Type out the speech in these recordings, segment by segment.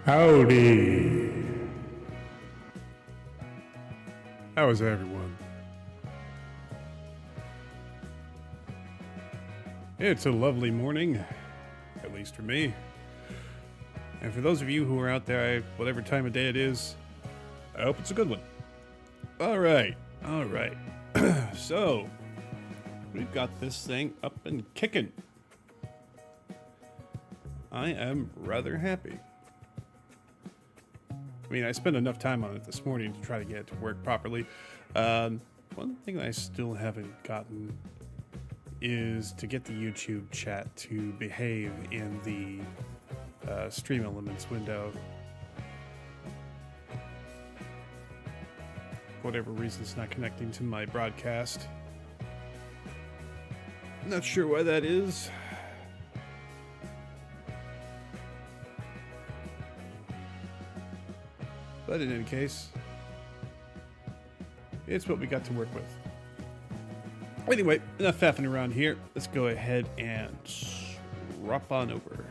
Howdy. How is everyone? It's a lovely morning, at least for me. And for those of you who are out there, whatever time of day it is, I hope it's a good one. All right. So, we've got this thing up and kicking. I am rather happy. I mean, I spent enough time on it this morning to try to get it to work properly. One thing I still haven't gotten is to get the YouTube chat to behave in the Stream Elements window. For whatever reason, it's not connecting to my broadcast. Not sure why that is. But in any case, it's what we got to work with. Anyway, enough faffing around here. Let's go ahead and drop on over.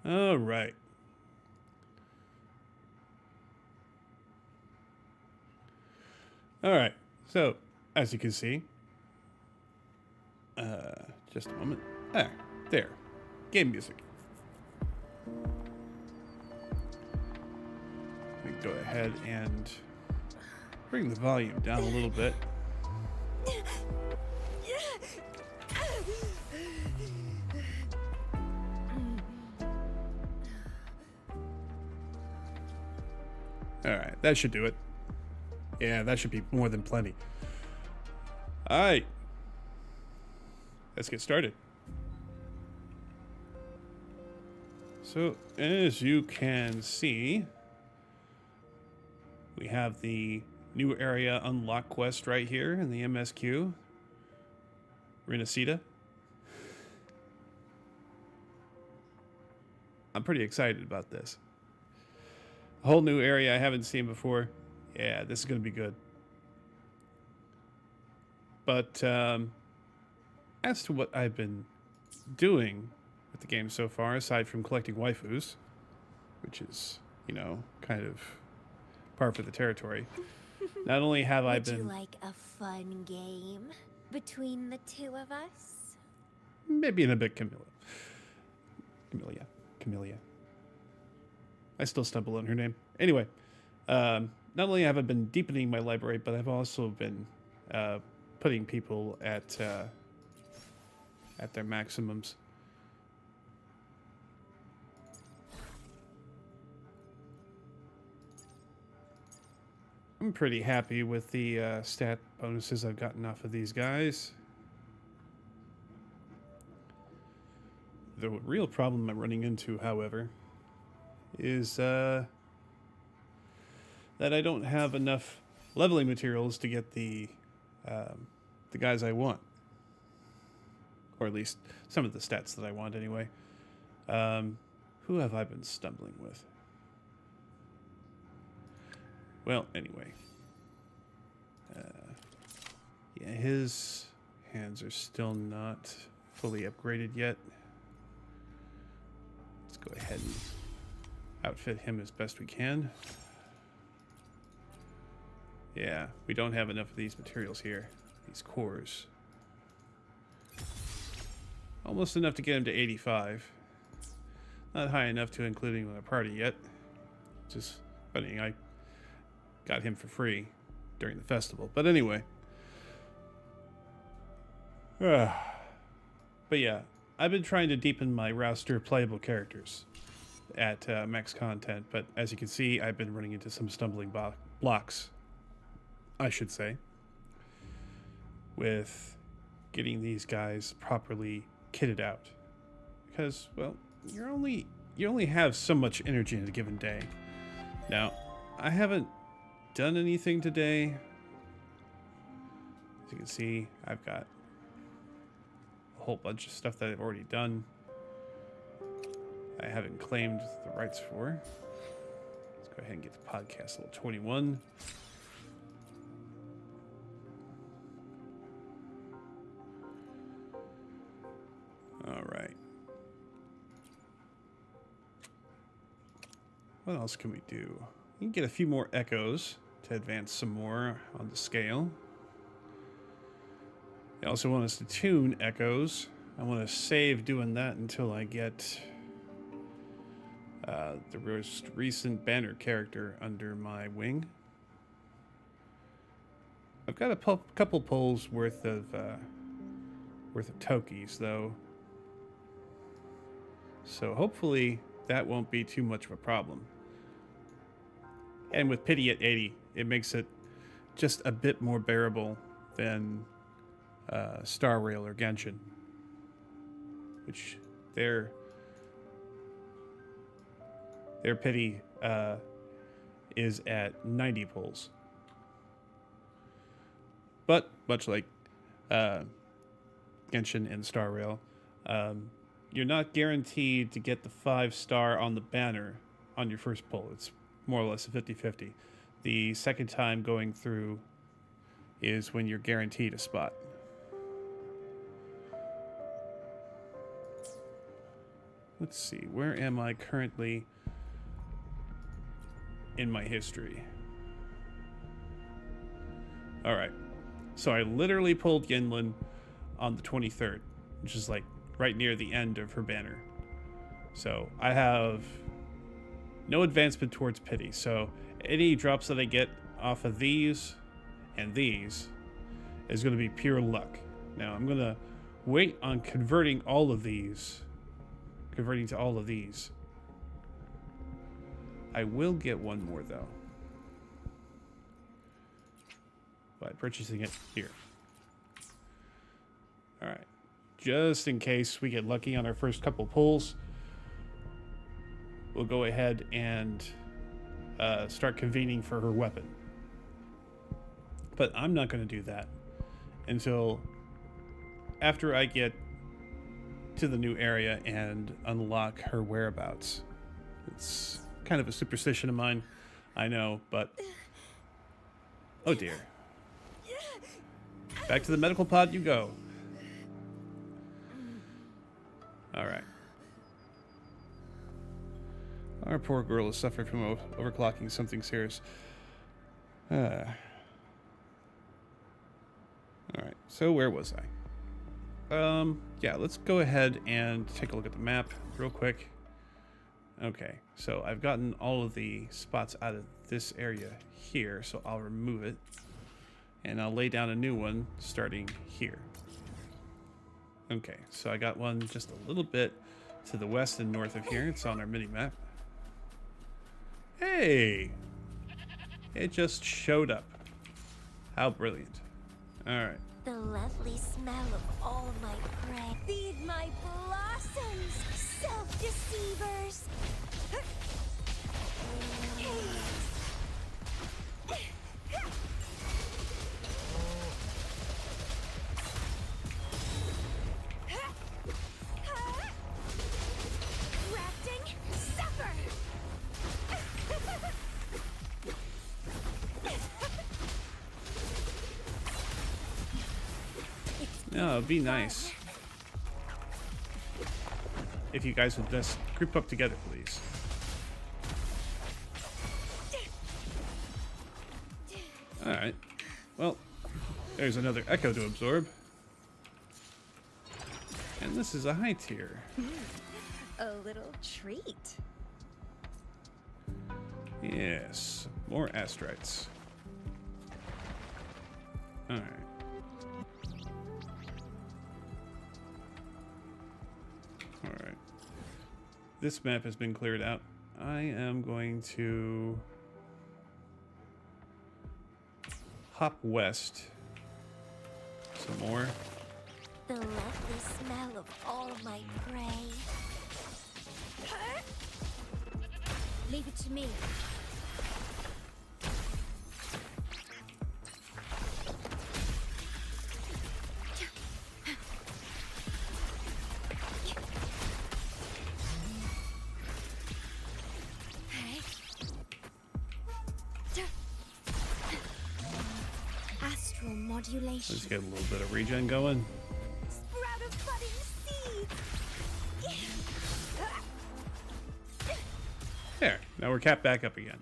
All right. All right. So, as you can see, just a moment. There. Game music. We can go ahead and bring the volume down a little bit. Alright, that should do it. Yeah, that should be more than plenty. Alright. Let's get started. So, as you can see, we have the new area unlock quest right here in the MSQ. Renacita. I'm pretty excited about this. A whole new area I haven't seen before. Yeah, this is going to be good. But, as to what I've been doing with the game so far, aside from collecting waifus, which is, you know, kind of par for the territory, not only have I been... Would you like a fun game between the two of us? Maybe in a bit Camellia. I still stumble on her name. Anyway, not only have I been deepening my library, but I've also been putting people at their maximums. I'm pretty happy with the stat bonuses I've gotten off of these guys. The real problem I'm running into, however, is that I don't have enough leveling materials to get the guys I want. Or at least some of the stats that I want anyway. Who have I been stumbling with? Well, anyway. Yeah, his hands are still not fully upgraded yet. Let's go ahead and outfit him as best we can. Yeah, we don't have enough of these materials here. These cores. Almost enough to get him to 85. Not high enough to include him in a party yet. Just funny, I got him for free during the festival. But anyway. But yeah, I've been trying to deepen my roster of playable characters at max content. But as you can see, I've been running into some stumbling blocks, I should say, with getting these guys properly kitted out, because, well, you only have so much energy in a given day. Now, I haven't done anything today. As you can see, I've got a whole bunch of stuff that I've already done. I haven't claimed the rights for. Let's go ahead and get the podcast level 21. All right. What else can we do? We can get a few more echoes to advance some more on the scale. They also want us to tune echoes. I want to save doing that until I get the most recent banner character under my wing. I've got a couple pulls worth of tokies though, so hopefully that won't be too much of a problem. And with pity at 80, it makes it just a bit more bearable than Star Rail or Genshin, which their pity is at 90 pulls. But much like Genshin and Star Rail, you're not guaranteed to get the 5-star on the banner on your first pull. It's more or less a 50-50. The second time going through is when you're guaranteed a spot. Let's see, where am I currently in my history? All right, so I literally pulled Yinlin on the 23rd, which is like right near the end of her banner. So I have no advancement towards pity. So any drops that I get off of these and these is going to be pure luck. Now I'm going to wait on converting to all of these. I will get one more though by purchasing it here. All right, just in case we get lucky on our first couple pulls, we'll go ahead and start convening for her weapon. But I'm not going to do that until after I get to the new area and unlock her whereabouts. It's kind of a superstition of mine, I know, but oh dear. Back to the medical pod you go. All right. Our poor girl is suffering from overclocking something serious. All right, so where was I? Yeah, let's go ahead and take a look at the map real quick. Okay, so I've gotten all of the spots out of this area here, so I'll remove it. And I'll lay down a new one starting here. Okay, so I got one just a little bit to the west and north of here. It's on our mini-map. Hey! It just showed up. How brilliant. Alright. The lovely smell of all my prey. Feed my blossoms, self-deceivers. Grafting, suffer. No, it'd be nice if you guys would just group up together, please. Alright. Well, there's another echo to absorb. And this is a high tier. A little treat. Yes, more astrites. Alright. Alright. This map has been cleared out. I am going to hop west some more. The lovely smell of all my prey. Leave it to me. Astral modulation. Let's get a little bit of regen going. Sprout of budding seeds. Now we're capped back up again.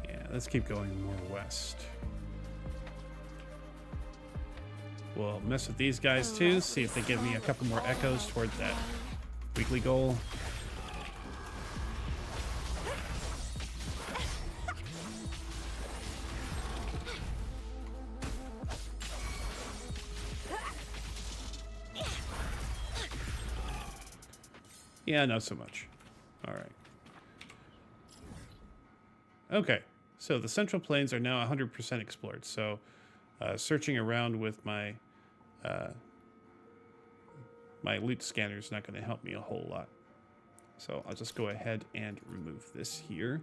Yeah, let's keep going more west. We'll mess with these guys too, see if they give me a couple more echoes toward that weekly goal. Yeah, not so much. All right. Okay, so the Central Plains are now 100% explored. So searching around with my my loot scanner is not going to help me a whole lot. So I'll just go ahead and remove this here.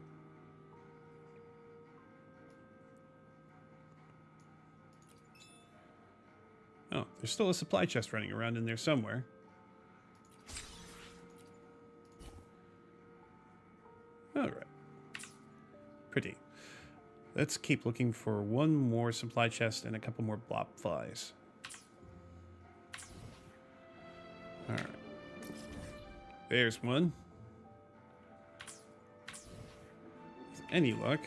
Oh, there's still a supply chest running around in there somewhere. All right. Pretty. Let's keep looking for one more supply chest and a couple more blop flies. All right. There's one. With any luck.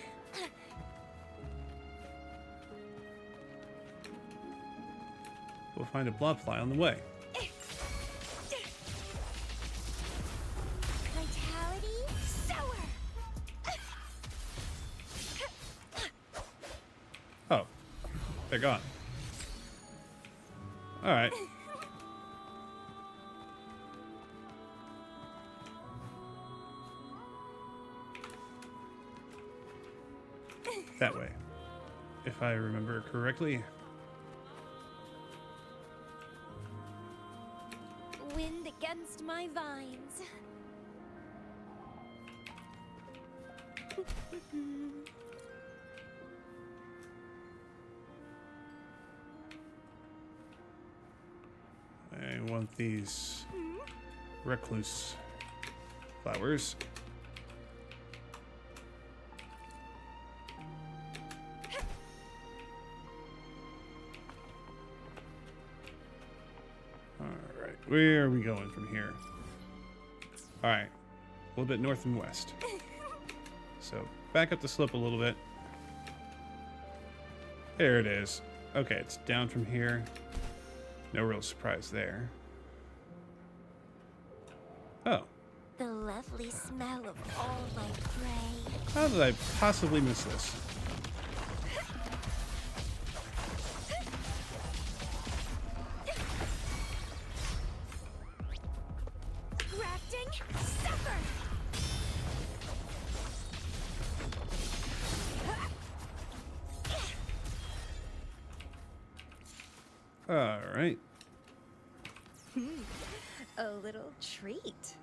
We'll find a blob fly on the way. Oh, they're gone. All right. That way, if I remember correctly. Wind against my vines. I want these recluse flowers. All right, where are we going from here? All right, a little bit north and west. So back up the slope a little bit. There it is. Okay, it's down from here. No real surprise there. Oh. The lovely smell of all my prey. How did I possibly miss this? Grafting, suffer! All right. A little treat.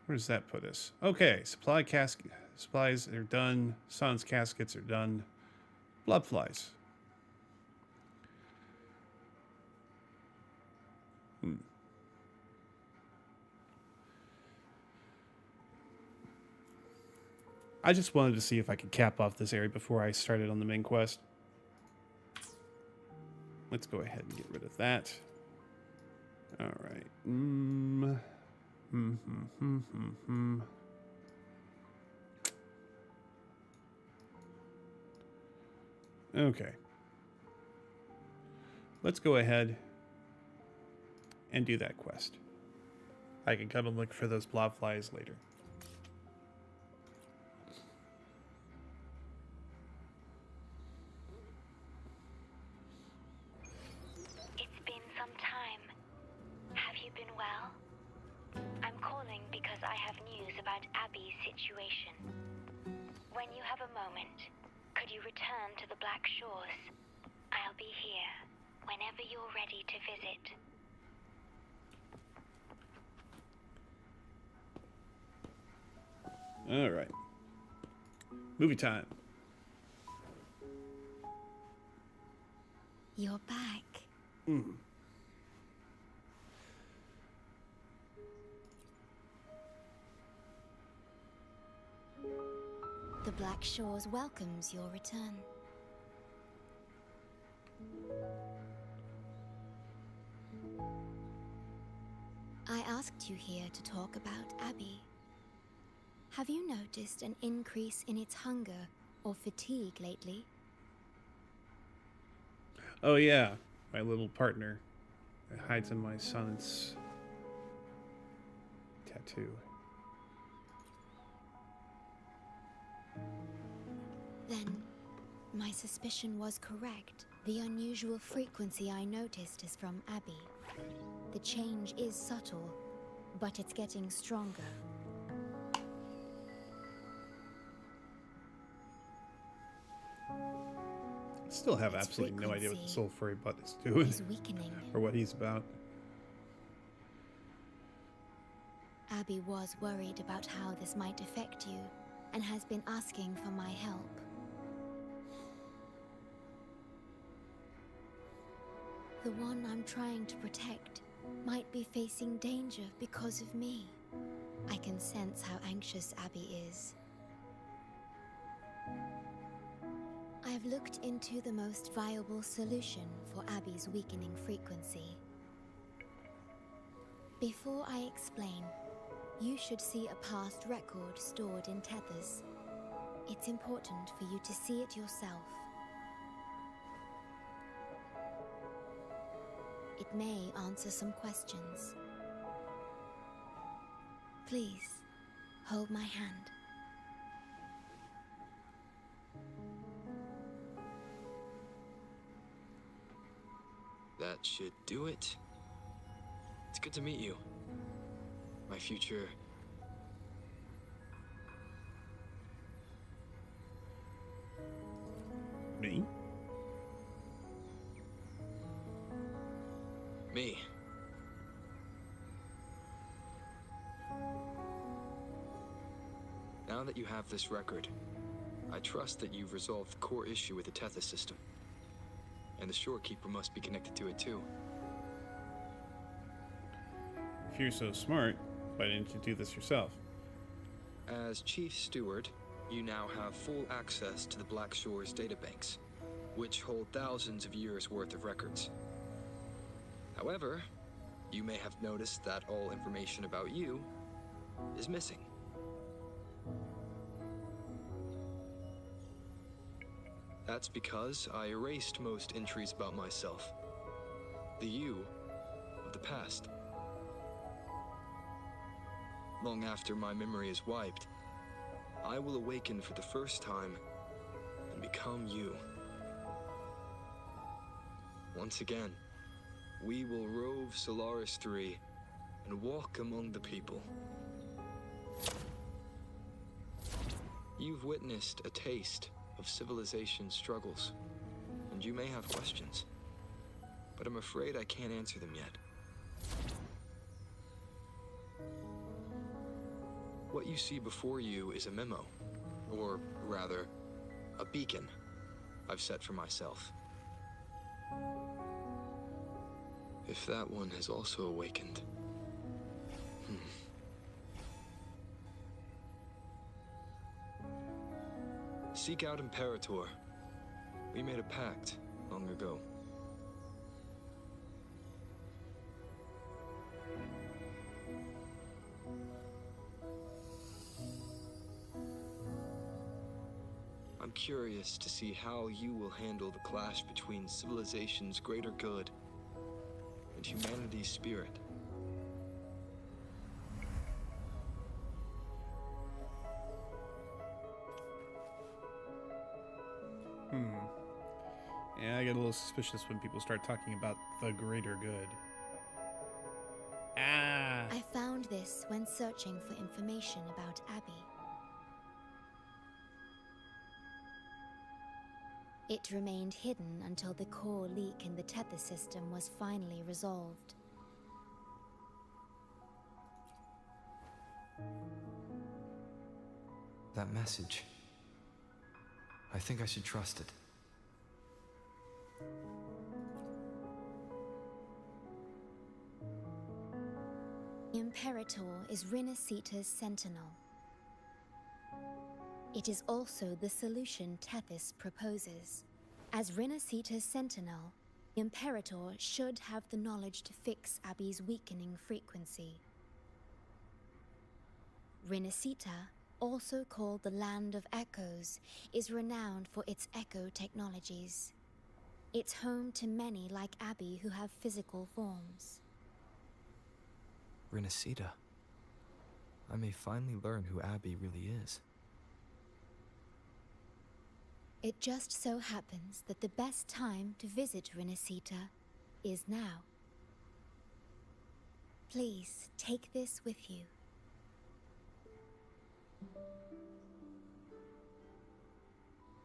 Where does that put us? Okay, supplies are done. Sans caskets are done. Blood flies. I just wanted to see if I could cap off this area before I started on the main quest. Let's go ahead and get rid of that. All right. Okay. Let's go ahead and do that quest. I can come and look for those blob flies later. It's been some time. Have you been well? I'm calling because I have news about Abby's situation. When you have a moment, could you return to the Black Shores? I'll be here whenever you're ready to visit. All right. Movie time. You're back. Black Shores welcomes your return. I asked you here to talk about Abby. Have you noticed an increase in its hunger or fatigue lately? Oh yeah, my little partner. It hides in my son's tattoo. Then, my suspicion was correct. The unusual frequency I noticed is from Abby. The change is subtle, but it's getting stronger. Still have Its absolutely no idea what the frequency soul furry butt is doing is weakening. or what he's about. Abby was worried about how this might affect you, and has been asking for my help. The one I'm trying to protect might be facing danger because of me. I can sense how anxious Abby is. I've looked into the most viable solution for Abby's weakening frequency. Before I explain, you should see a past record stored in tethers. It's important for you to see it yourself. It may answer some questions. Please, hold my hand. That should do it. It's good to meet you. My future... Me? me. Now that you have this record, I trust that you've resolved the core issue with the Tethys system. And the Shorekeeper must be connected to it too. If you're so smart, why didn't you do this yourself? As Chief Steward, you now have full access to the Black Shores databanks, which hold thousands of years' worth of records. However, you may have noticed that all information about you is missing. That's because I erased most entries about myself. The you of the past. Long after my memory is wiped, I will awaken for the first time and become you. Once again, we will rove Solaris 3 and walk among the people. You've witnessed a taste of civilization's struggles, and you may have questions, but I'm afraid I can't answer them yet. What you see before you is a memo, or rather, a beacon I've set for myself. If that one has also awakened. Seek out Imperator. We made a pact long ago. I'm curious to see how you will handle the clash between civilization's greater good and humanity's spirit. Yeah, I get a little suspicious when people start talking about the greater good. Ah! I found this when searching for information about Abby. It remained hidden until the core leak in the tether system was finally resolved. That message. I think I should trust it. Imperator is Rinasita's sentinel. It is also the solution Tethys proposes. As Rinasita's sentinel, the Imperator should have the knowledge to fix Abby's weakening frequency. Rinasita, also called the Land of Echoes, is renowned for its echo technologies. It's home to many like Abby who have physical forms. Renacita. I may finally learn who Abby really is. It just so happens that the best time to visit Rinasita is now. Please take this with you.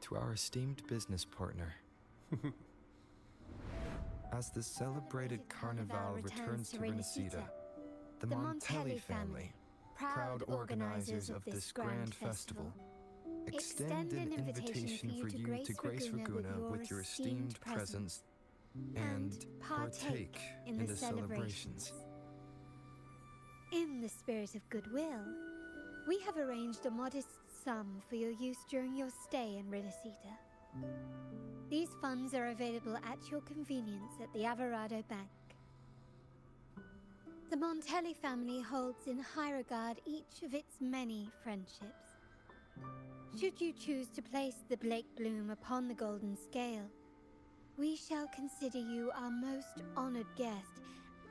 To our esteemed business partner. As the celebrated Carnival returns to Renacita, the Montelli family, proud organizers of this grand festival, extend an invitation for you to grace Ragunna with your esteemed presence and partake in the celebrations. In the spirit of goodwill, we have arranged a modest sum for your use during your stay in Renacita. These funds are available at your convenience at the Averado Bank. The Montelli family holds in high regard each of its many friendships. Should you choose to place the Blake Bloom upon the golden scale, we shall consider you our most honored guest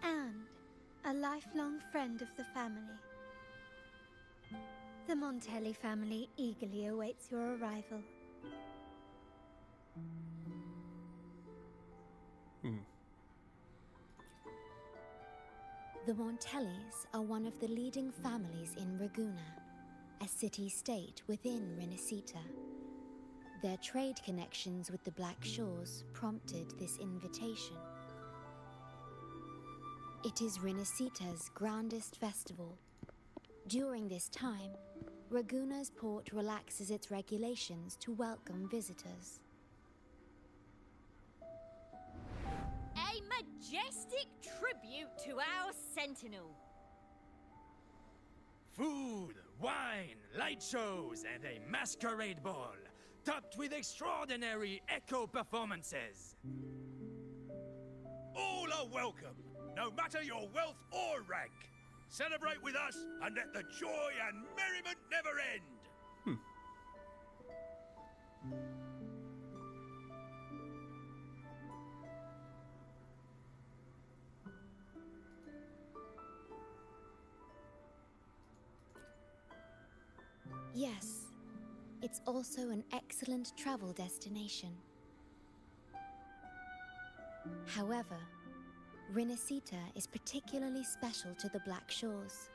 and a lifelong friend of the family. The Montelli family eagerly awaits your arrival. The Montellis are one of the leading families in Ragunna, a city-state within Renacita. Their trade connections with the Black Shores prompted this invitation. It is Renacita's grandest festival. During this time, Ragunna's port relaxes its regulations to welcome visitors. A majestic tribute to our sentinel. Food, wine, light shows, and a masquerade ball, topped with extraordinary echo performances. All are welcome, no matter your wealth or rank. Celebrate with us and let the joy and merriment never end. Yes, it's also an excellent travel destination. However, Renacita is particularly special to the Black Shores.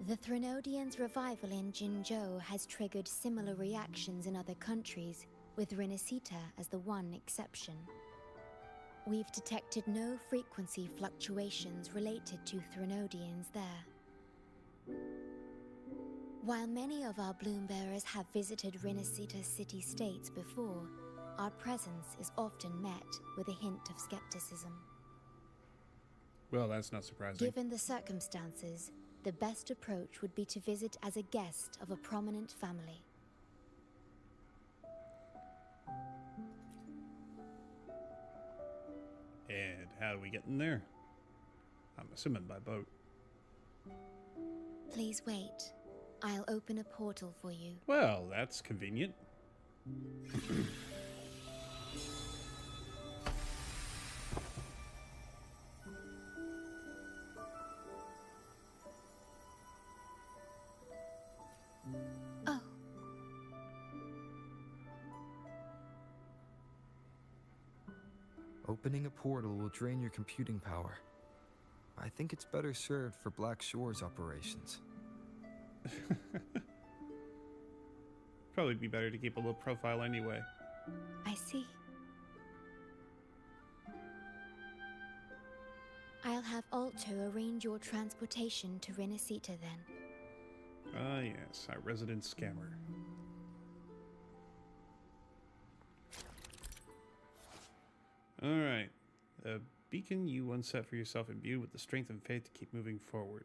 The Threnodians' revival in Jinzhou has triggered similar reactions in other countries, with Renacita as the one exception. We've detected no frequency fluctuations related to Threnodians there. While many of our Bloombearers have visited Renacita city-states before, our presence is often met with a hint of skepticism. Well, that's not surprising. Given the circumstances, the best approach would be to visit as a guest of a prominent family. And how do we get in there? I'm assuming by boat. Please wait. I'll open a portal for you. Well, that's convenient. Oh. Opening a portal will drain your computing power. I think it's better served for Black Shores operations. Probably be better to keep a low profile anyway. I see. I'll have Alto arrange your transportation to Renacita then. Ah, yes, our resident scammer. Alright. A beacon you once set for yourself imbued with the strength and faith to keep moving forward.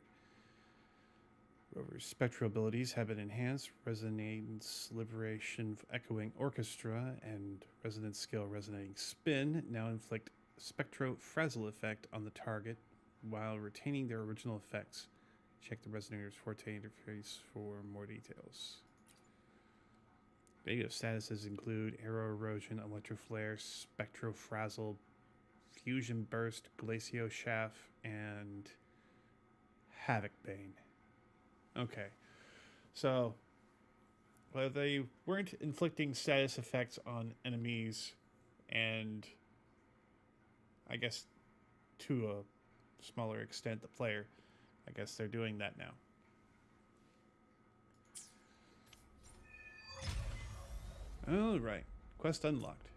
Rover's spectral abilities have been enhanced. Resonance, Liberation, Echoing Orchestra, and Resonance Skill Resonating Spin now inflict Spectro Frazzle effect on the target while retaining their original effects. Check the Resonator's Forte interface for more details. Negative statuses include Arrow Erosion, Electroflare, Spectro Frazzle, Fusion Burst, Glacio Shaft, and Havoc Bane. Okay, so well, they weren't inflicting status effects on enemies, and I guess to a smaller extent the player. I guess they're doing that now. All right, quest unlocked.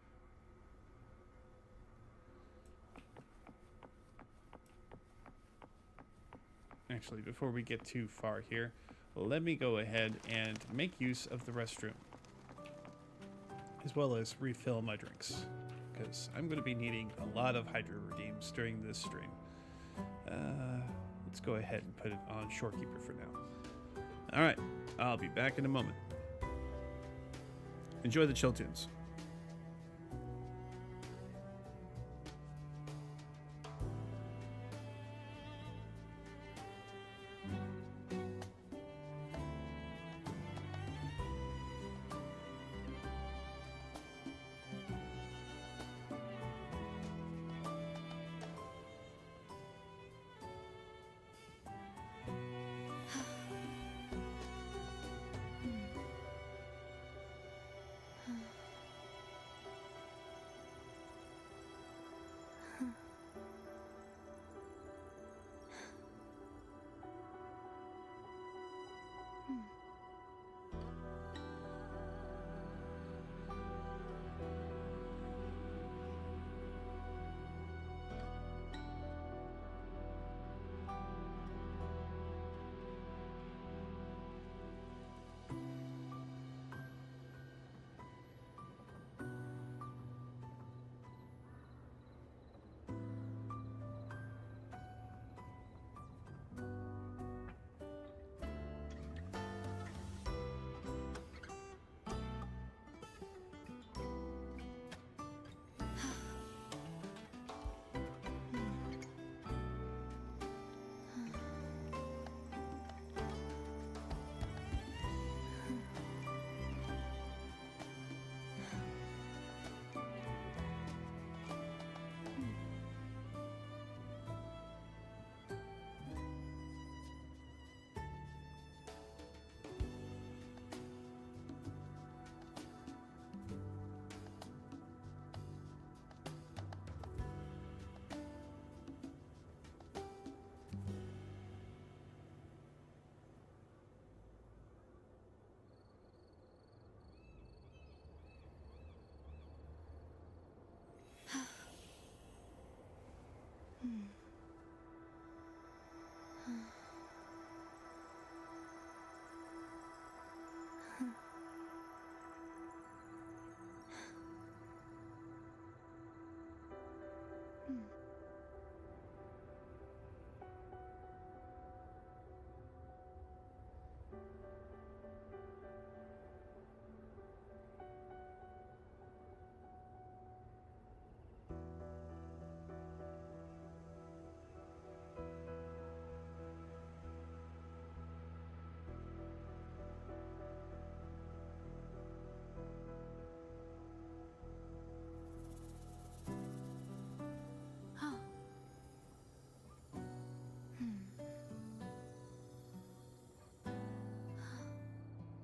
Actually, before we get too far here, let me go ahead and make use of the restroom, as well as refill my drinks, because I'm going to be needing a lot of Hydro Redeems during this stream. Let's go ahead and put it on Shorekeeper for now. Alright, I'll be back in a moment. Enjoy the chill tunes.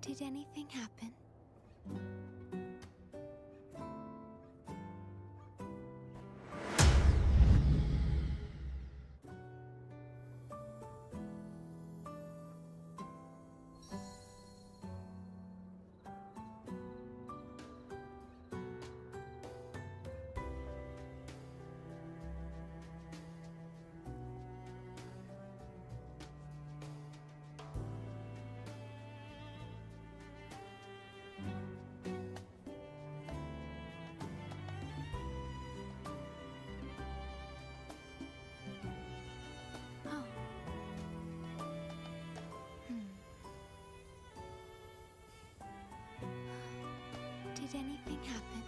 Did anything happen? Did anything happen?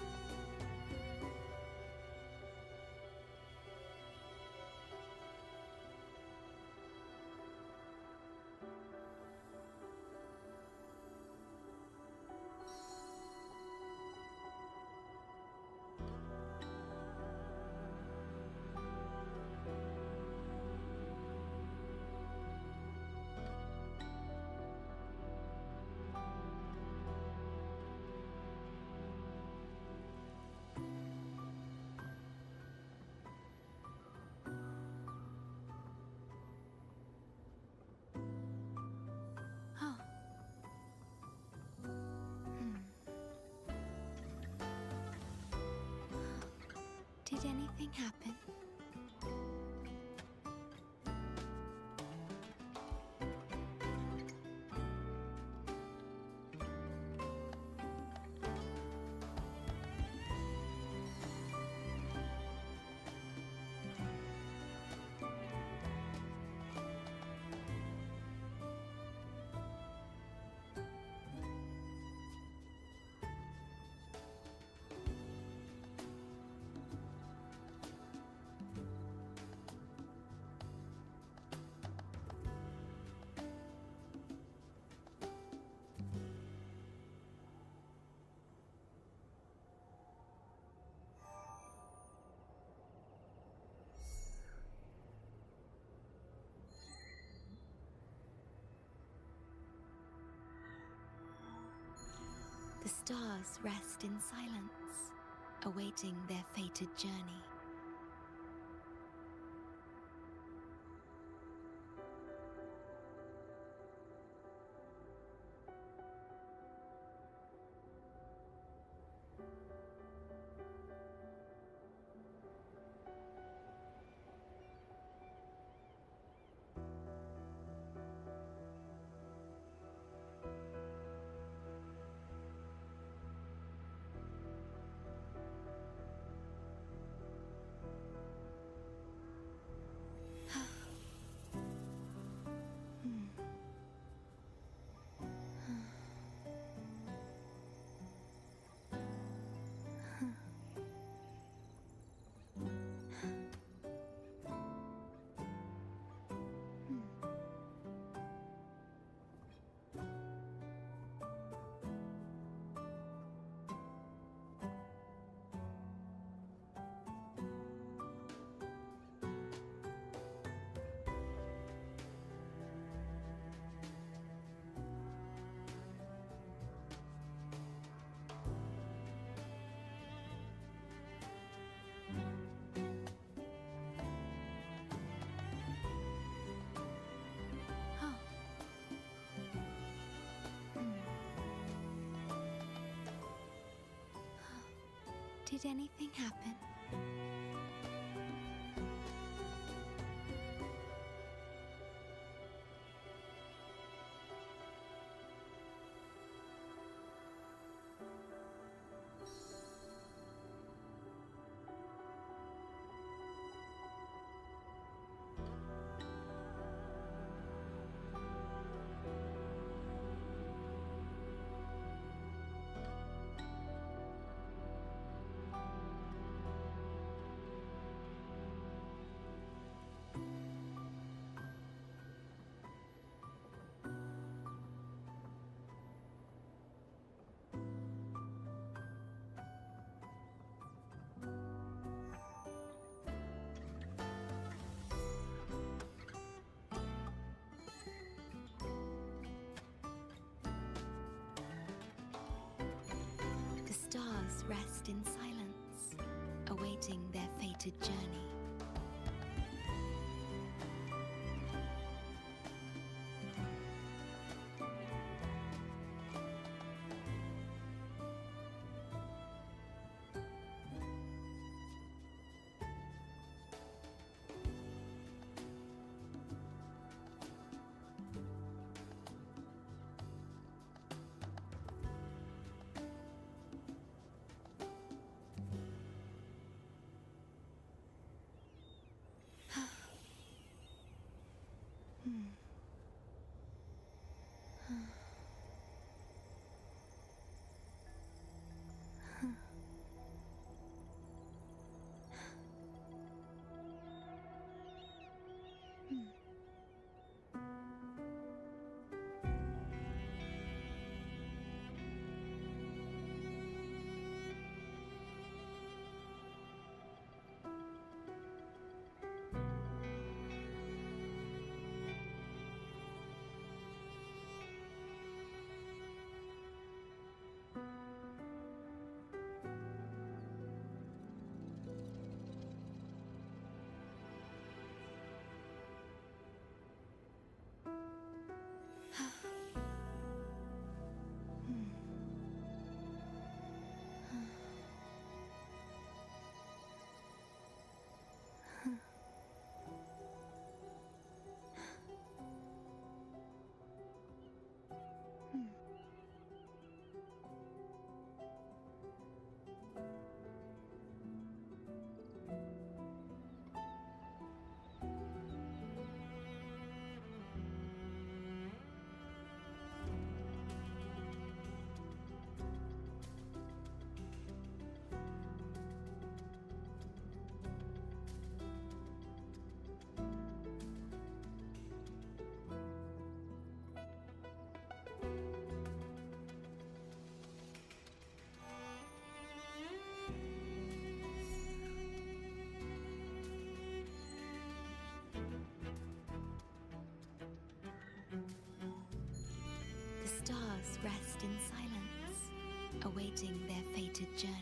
Oh. Did anything happen? The stars rest in silence, awaiting their fated journey. Did anything happen? The stars rest in silence, awaiting their fated journey. stars rest in silence, awaiting their fated journey.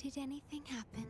Did anything happen?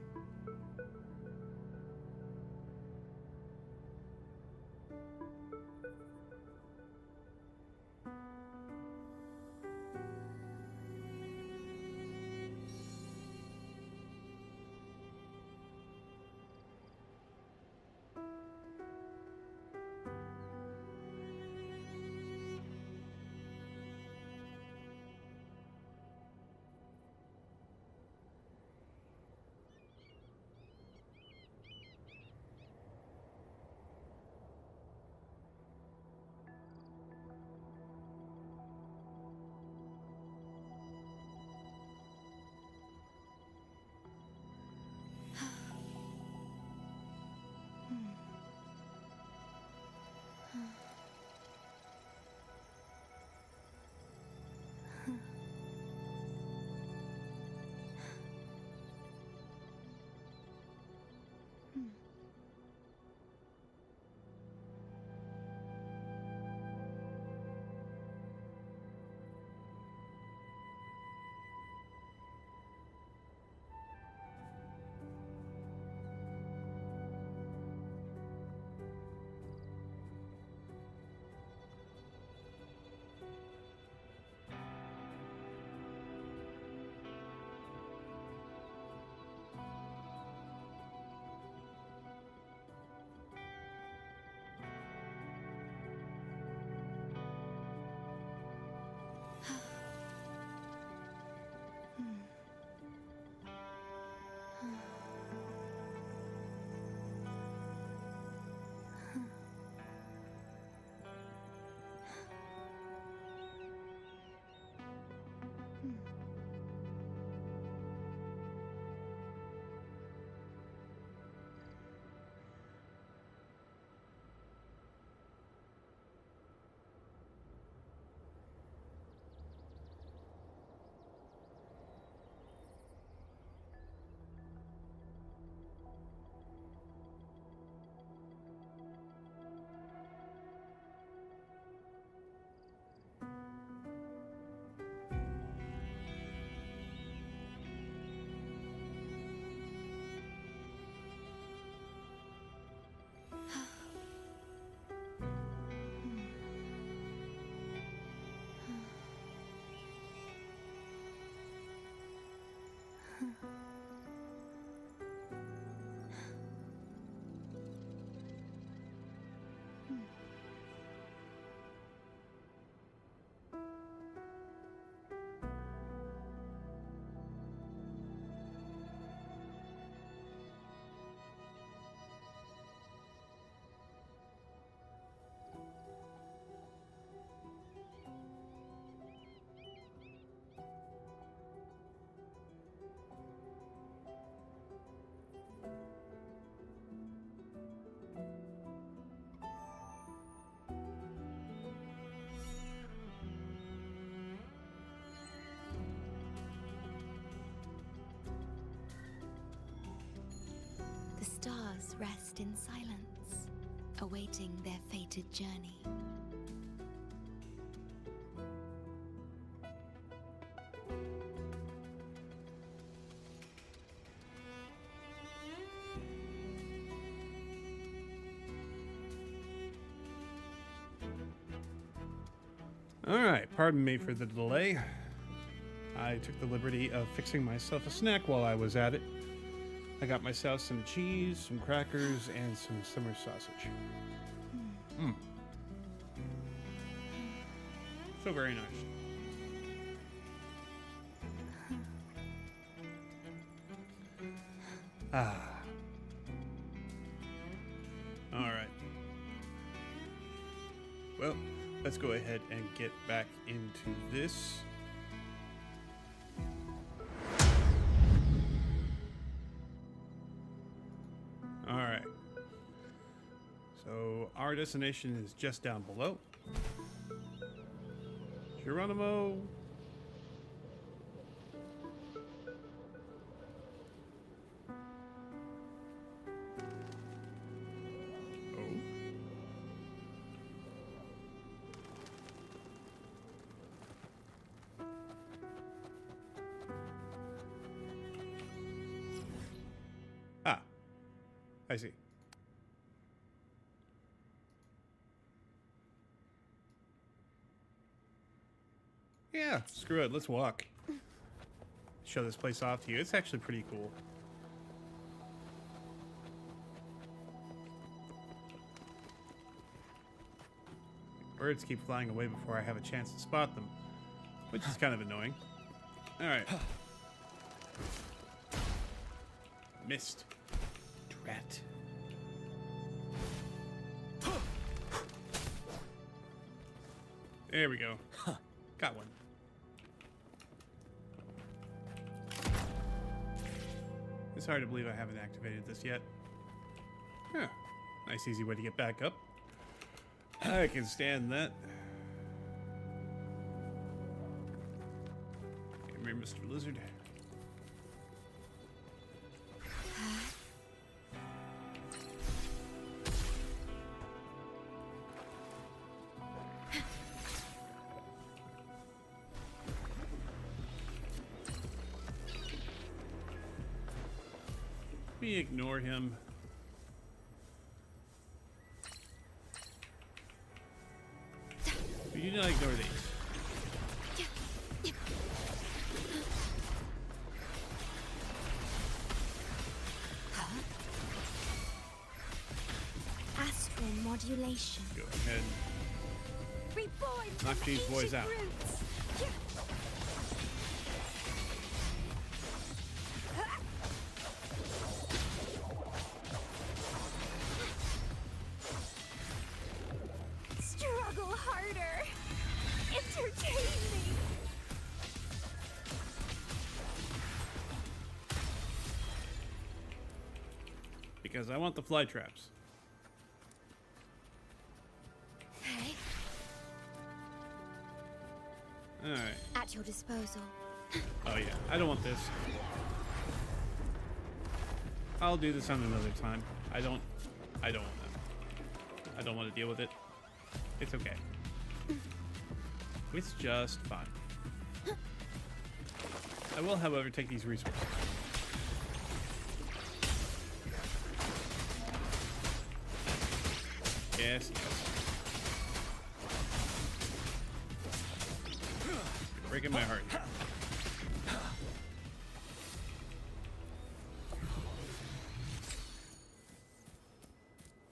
The stars rest in silence, awaiting their fated journey. Alright, pardon me for the delay. I took the liberty of fixing myself a snack while I was at it. I got myself some cheese, some crackers, and some summer sausage. So very nice. Alright. Well, let's go ahead and get back into this. All right. So our destination is just down below. Geronimo. Ah, I see. Yeah, screw it. Let's walk. Show this place off to you. It's actually pretty cool. Birds keep flying away before I have a chance to spot them, which is kind of annoying. All right. Missed. Drat. There we go. Got one. It's hard to believe I haven't activated this yet. Huh. Nice easy way to get back up. I can stand that. Come here, Mr. Lizard. We ignore him. We do not ignore these. Astral modulation. Go ahead. Reborn Knock from these boys ancient out. roots. Struggle harder. Entertain me. Because I want the fly traps. Okay. Alright. At your disposal. Oh yeah, I don't want this. I'll do this on another time. I don't want that. I don't want to deal with it. It's okay. It's just fine. I will, however, take these resources. Yes, yes. You're breaking my heart.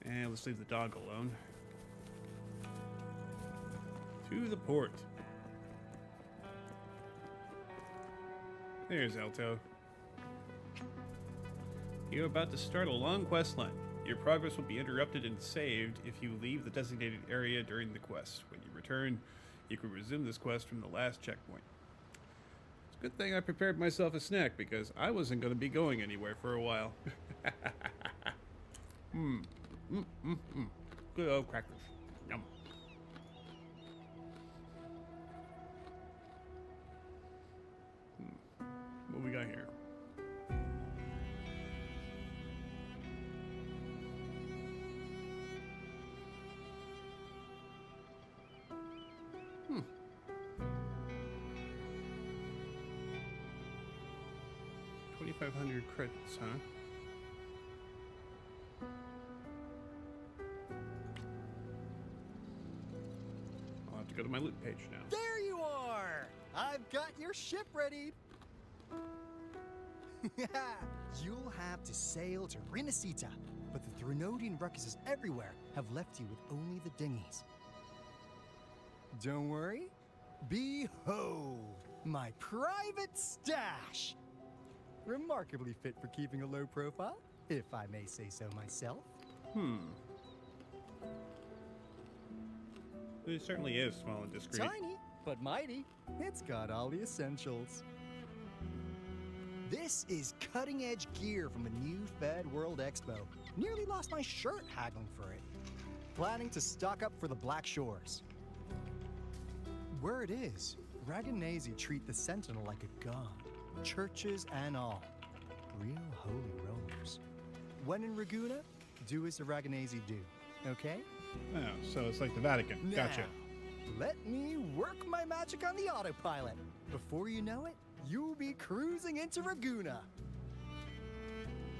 And let's leave the dog alone. To the port. There's Alto. You're about to start a long quest line. Your progress will be interrupted and saved if you leave the designated area during the quest. When you return, you can resume this quest from the last checkpoint. It's a good thing I prepared myself a snack because I wasn't going to be going anywhere for a while. Good old crackers. Yum. What we got here? Hmm. 2,500 credits, huh? I'll have to go to my loot page now. There you are! I've got your ship ready. You'll have to sail to Rinasita, but the Threnodian ruckuses everywhere have left you with only the dinghies. Don't worry. Behold, my private stash! Remarkably fit for keeping a low profile, if I may say so myself. It certainly is small and discreet. Tiny, but mighty. It's got all the essentials. This is cutting-edge gear from the new Fed World Expo. Nearly lost my shirt haggling for it. Planning to stock up for the Black Shores. Word is, Raganazi treat the Sentinel like a god. Churches and all. Real holy rollers. When in Raguna, do as the Raganazi do, okay? Oh, so it's like the Vatican. Gotcha. Now, let me work my magic on the autopilot. Before you know it, you'll be cruising into Raguna.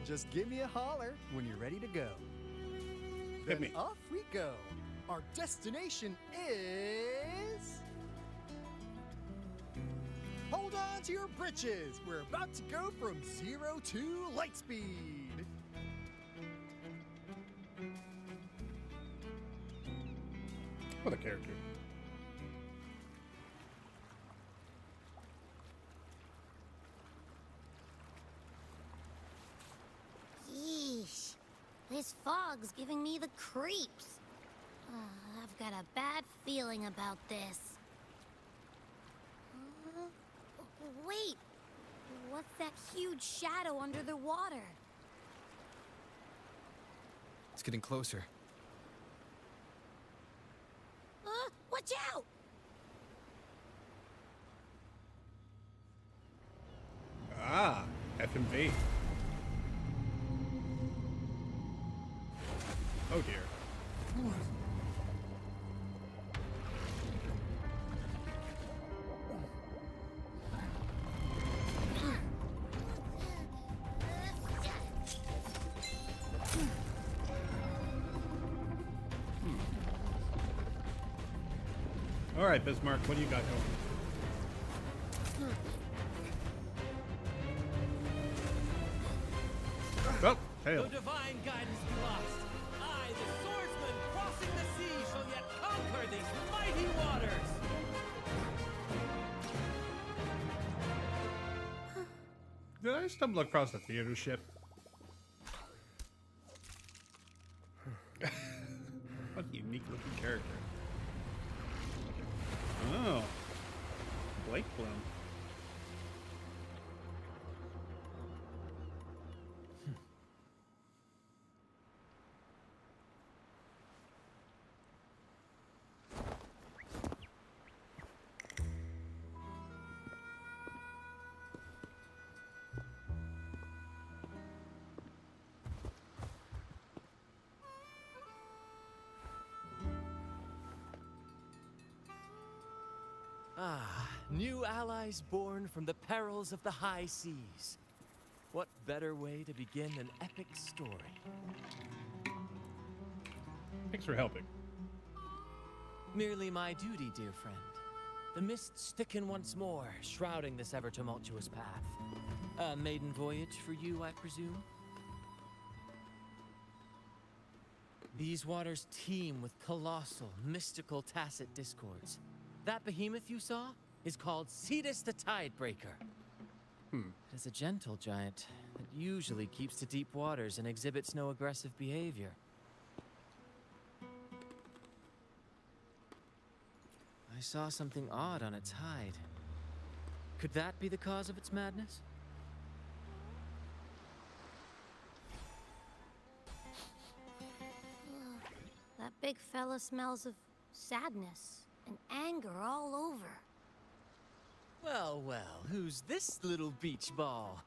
Just give me a holler when you're ready to go. Hit Then me. off we go. Our destination is... Hold on to your britches. We're about to go from 0 to light speed. What a character. Yeesh. This fog's giving me the creeps. I've got a bad feeling about this. Wait! What's that huge shadow under the water? It's getting closer. Watch out! Ah, FMV. Oh dear. All right, Bismarck, what do you got going? Oh, No hail. divine guidance be lost. I, the swordsman crossing the sea, shall yet conquer these mighty waters. Did I stumble across a theater ship? What a unique looking character. Oh. Blake Bloom. Ah, new allies born from the perils of the high seas. What better way to begin an epic story? Thanks for helping. Merely my duty, dear friend. The mists thicken once more, shrouding this ever-tumultuous path. A maiden voyage for you, I presume? These waters teem with colossal, mystical, tacit discords. That behemoth you saw is called Cetus the Tidebreaker. It is a gentle giant that usually keeps to deep waters and exhibits no aggressive behavior. I saw something odd on its hide. Could that be the cause of its madness? That big fella smells of sadness and anger all over. Well, well, who's this little beach ball?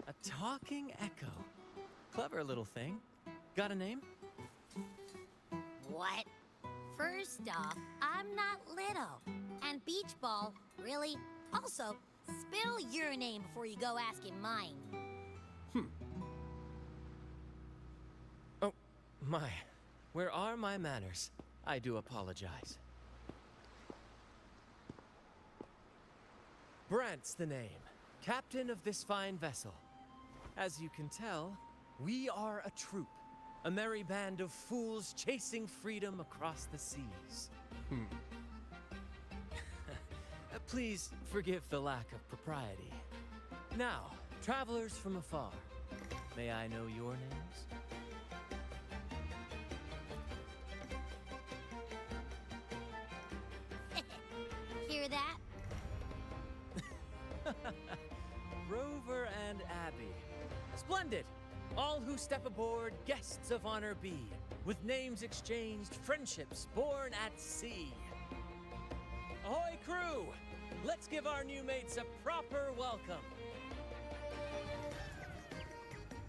A talking echo. Clever little thing. Got a name? What? First off, I'm not little. And Beach Ball, really? Also, spill your name before you go asking mine. Oh, my. Where are my manners? I do apologize. Brant's the name. Captain of this fine vessel. As you can tell, we are a troop. A merry band of fools chasing freedom across the seas. Please forgive the lack of propriety. Now, travelers from afar, may I know your names? Clover and Abby. Splendid! All who step aboard, guests of honor be. With names exchanged, friendships born at sea. Ahoy, crew! Let's give our new mates a proper welcome.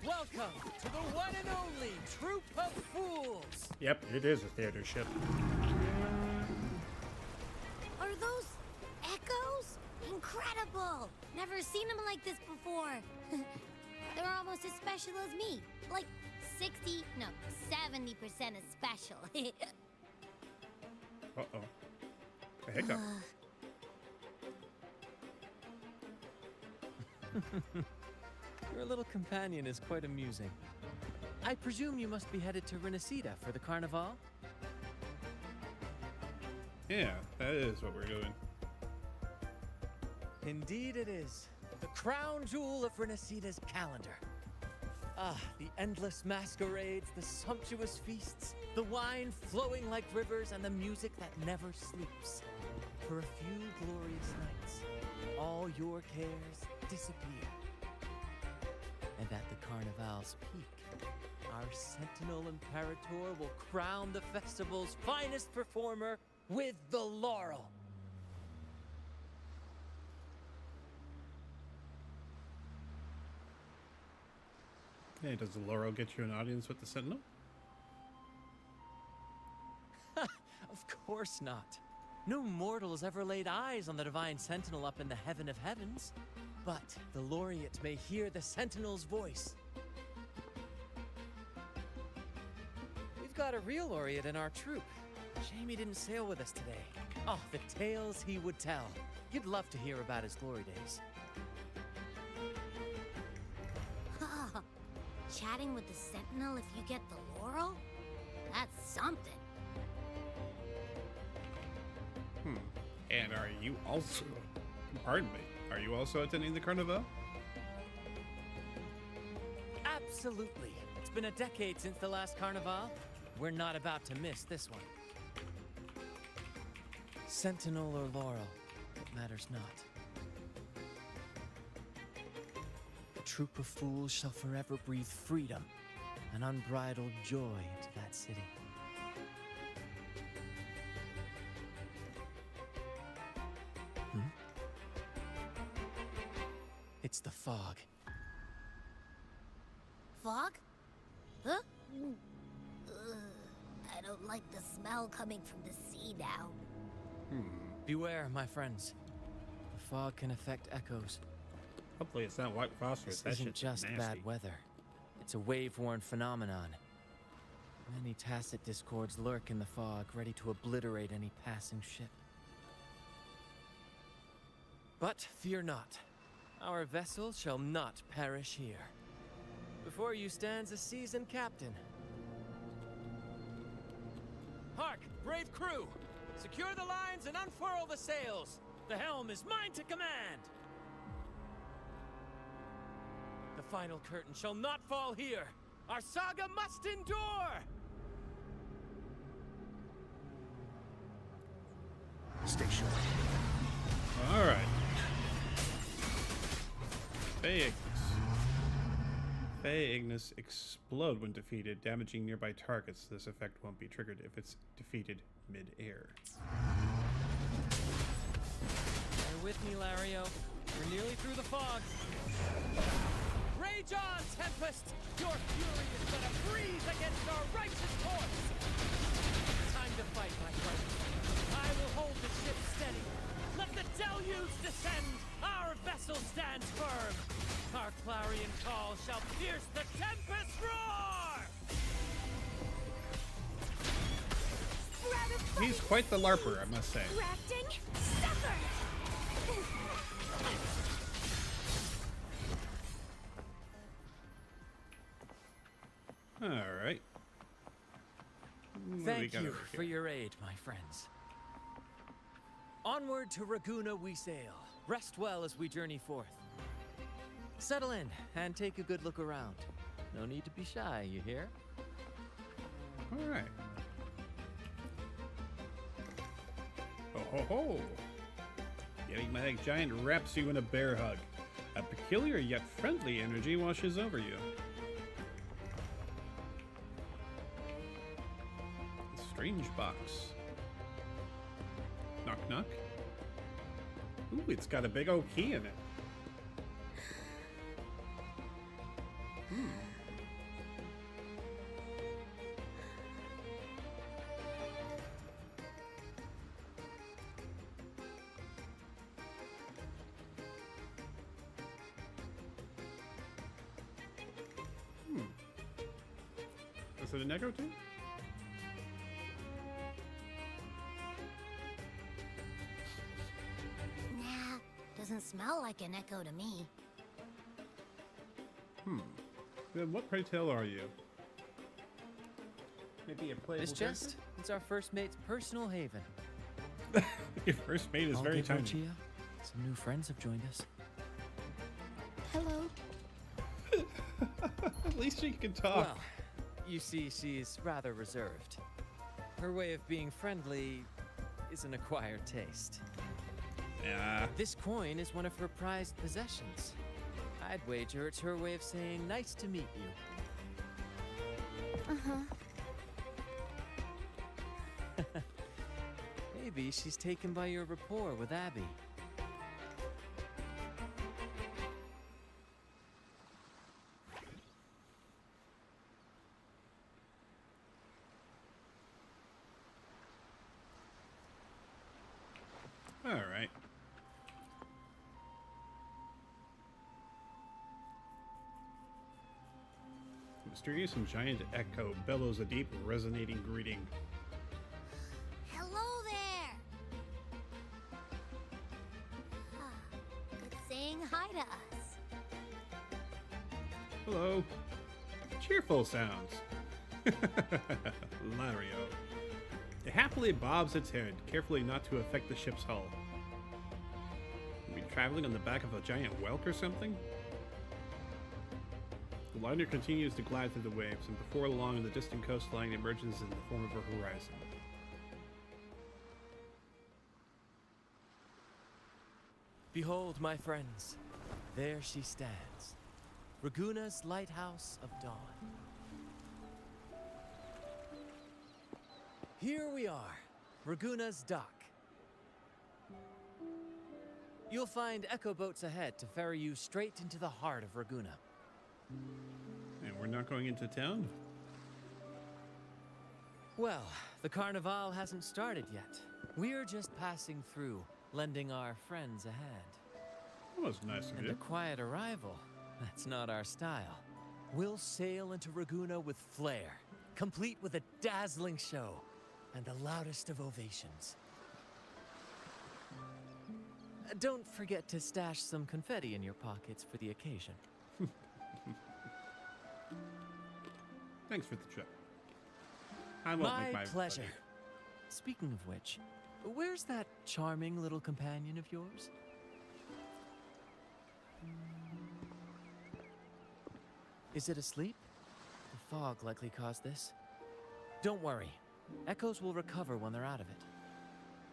Welcome to the one and only Troop of Fools! Yep, it is a theater ship. Are those echoes? Incredible! Never seen them like this before. They're almost as special as me. Like 60, no, 70% as special. Uh-oh. A hiccup. Your little companion is quite amusing. I presume you must be headed to Renesita for the Carnival? Yeah, that is what we're doing. Indeed it is. The crown jewel of Renesita's calendar. Ah, the endless masquerades, the sumptuous feasts, the wine flowing like rivers, and the music that never sleeps. For a few glorious nights, all your cares disappear. And at the Carnival's peak, our Sentinel Imperator will crown the festival's finest performer with the laurel. Hey, does the laurel get you an audience with the Sentinel? Of course not. No mortal has ever laid eyes on the Divine Sentinel up in the heaven of heavens. But the laureate may hear the Sentinel's voice. We've got a real laureate in our troop. Shame he didn't sail with us today. Oh, the tales he would tell. You'd love to hear about his glory days. Chatting with the Sentinel if you get the laurel? That's something. And are you also... Pardon me. Are you also attending the Carnival? Absolutely. It's been a decade since the last Carnival. We're not about to miss this one. Sentinel or laurel, it matters not. The troop of fools shall forever breathe freedom and unbridled joy into that city. It's the fog. Fog? Huh? I don't like the smell coming from the sea now. Beware, my friends. The fog can affect echoes. Hopefully it's not white phosphorus. This isn't just bad weather. It's a wave-worn phenomenon. Many tacit discords lurk in the fog, ready to obliterate any passing ship. But fear not. Our vessel shall not perish here. Before you stands a seasoned captain. Hark, brave crew! Secure the lines and unfurl the sails! The helm is mine to command! The final curtain shall not fall here! Our saga must endure! Station. All right. Fae Ignis explode when defeated, damaging nearby targets. This effect won't be triggered if it's defeated mid-air. Bear with me, Lario. We're nearly through the fog. Rage on, Tempest! Your fury is but a breeze against our righteous course! Time to fight, my friends. I will hold the ship steady. Let the deluge descend! Our vessel stands firm! Our clarion call shall pierce the tempest roar! He's quite the LARPer, I must say. Rafting, suffer! All right. Thank you for your aid, my friends. Onward to Raguna we sail. Rest well as we journey forth. Settle in and take a good look around. No need to be shy, you hear? All right. Oh ho ho! Getting my giant wraps you in a bear hug. A peculiar yet friendly energy washes over you. A strange box. Knock knock. Ooh, it's got a big old key in it. Is it an echo too? Nah, doesn't smell like an echo to me. Then what, pray tell, are you? Maybe a playable This chest, it's our first mate's personal haven. Your first mate is All very good, tiny. Lucia. Some new friends have joined us. Hello. At least she can talk. Well, you see, she's rather reserved. Her way of being friendly is an acquired taste. Yeah. This coin is one of her prized possessions. I'd wager it's her way of saying nice to meet you. Uh-huh. Maybe she's taken by your rapport with Abby. All right. Mysterious and giant echo bellows a deep, resonating greeting. Hello there! It's saying hi to us. Hello. Cheerful sounds. Lario. It happily bobs its head, carefully not to affect the ship's hull. Are we traveling on the back of a giant whelk or something? The liner continues to glide through the waves, and before long the distant coastline emerges in the form of a horizon. Behold, my friends, there she stands, Raguna's lighthouse of dawn. Here we are, Raguna's dock. You'll find echo boats ahead to ferry you straight into the heart of Raguna. And we're not going into town? Well, the Carnival hasn't started yet. We're just passing through, lending our friends a hand. That was nice of And you. a quiet arrival, that's not our style. We'll sail into Raguna with flair, complete with a dazzling show and the loudest of ovations. Don't forget to stash some confetti in your pockets for the occasion. Thanks for the trip. I won't make my pleasure. buddy. Speaking of which, where's that charming little companion of yours? Is it asleep? The fog likely caused this. Don't worry. Echoes will recover when they're out of it.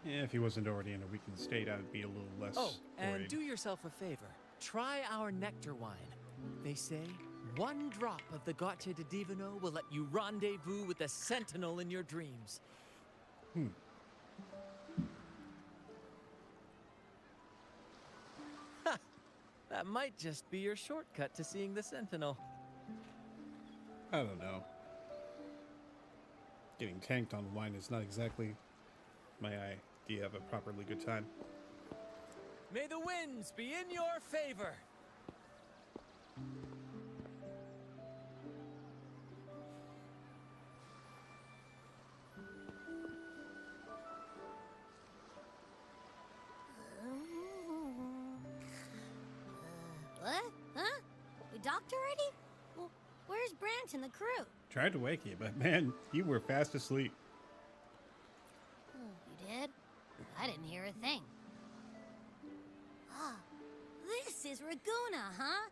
Yeah, if he wasn't already in a weakened state, I'd be a little less Oh, and worried. do yourself a favor. Try our nectar wine. They say one drop of the Gacha de Divino will let you rendezvous with the Sentinel in your dreams. Ha! That might just be your shortcut to seeing the Sentinel. I don't know. Getting tanked on wine is not exactly my idea of a properly good time. May the winds be in your favor! What? Huh? We docked already? Well, where's Brant and the crew? Tried to wake you, but man, you were fast asleep. Oh, you did? I didn't hear a thing. Ah, this is Raguna, huh?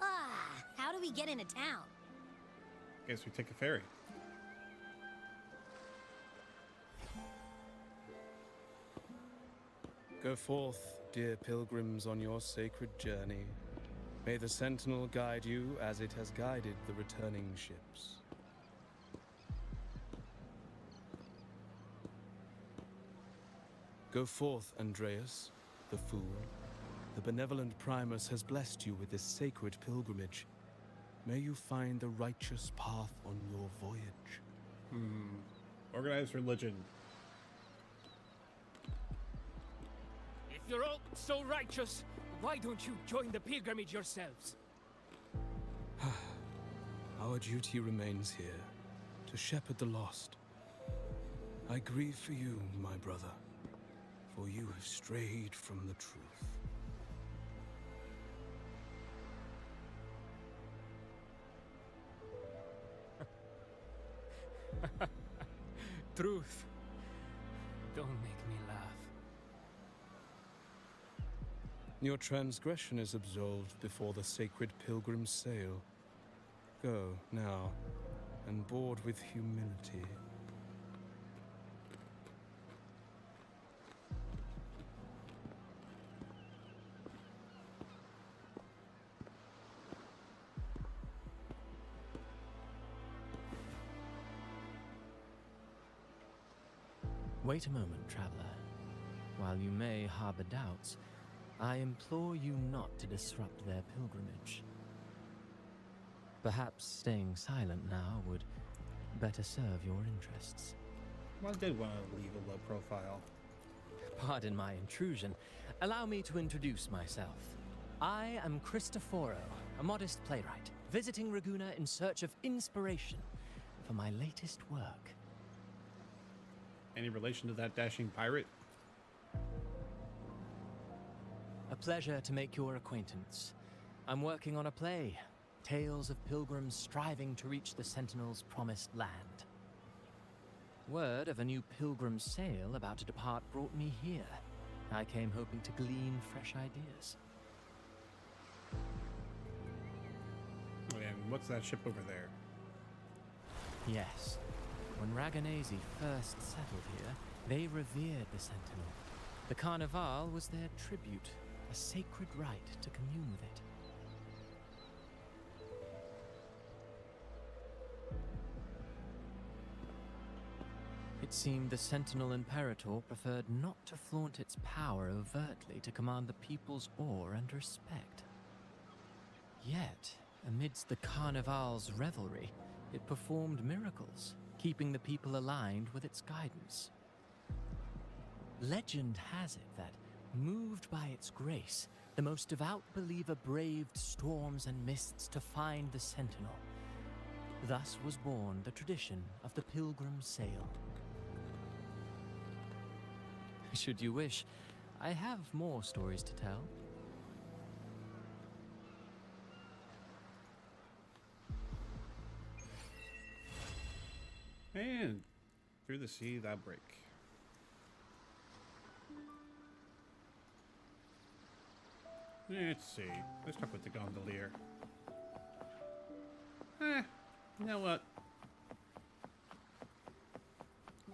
Ah, how do we get into town? Guess we take a ferry. Go forth, dear pilgrims, on your sacred journey. May the Sentinel guide you as it has guided the returning ships. Go forth, Andreas, the fool. The benevolent Primus has blessed you with this sacred pilgrimage. May you find the righteous path on your voyage. Organized religion. If you're all so righteous, why don't you join the pilgrimage yourselves? Our duty remains here, to shepherd the lost. I grieve for you, my brother, for you have strayed from the truth. Truth. Don't make me laugh. Your transgression is absolved before the sacred pilgrims sail. Go, now, and board with humility. Wait a moment, traveler. While you may harbor doubts, I implore you not to disrupt their pilgrimage. Perhaps staying silent now would better serve your interests. Well, I did want to leave a low profile. Pardon my intrusion. Allow me to introduce myself. I am Cristoforo, a modest playwright, visiting Ragunna in search of inspiration for my latest work. Any relation to that dashing pirate? A pleasure to make your acquaintance. I'm working on a play, tales of pilgrims striving to reach the Sentinel's promised land. Word of a new pilgrim sail about to depart brought me here. I came hoping to glean fresh ideas. And what's that ship over there? Yes. When Raganese first settled here, they revered the Sentinel. The Carnival was their tribute, a sacred right to commune with it. It seemed the Sentinel Imperator preferred not to flaunt its power overtly to command the people's awe and respect. Yet, amidst the Carnival's revelry, it performed miracles, keeping the people aligned with its guidance. Legend has it that, moved by its grace, the most devout believer braved storms and mists to find the Sentinel. Thus was born the tradition of the pilgrim sail. Should you wish, I have more stories to tell. And through the sea thou break. Let's see. Let's talk with the gondolier. You know what?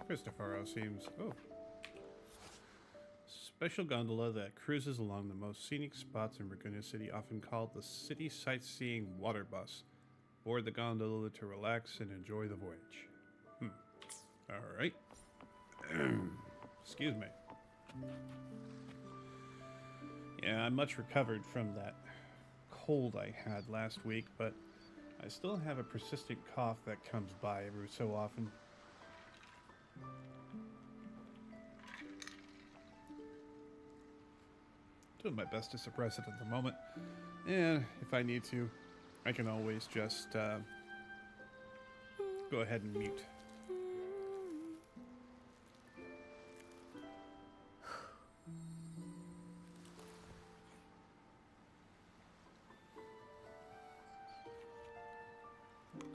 Cristoforo seems... Oh. Special gondola that cruises along the most scenic spots in Ragunna City, often called the City Sightseeing Water Bus. Board the gondola to relax and enjoy the voyage. Alright. Excuse me. Yeah, I'm much recovered from that cold I had last week, but I still have a persistent cough that comes by every so often. Doing my best to suppress it at the moment. And if I need to, I can always just go ahead and mute.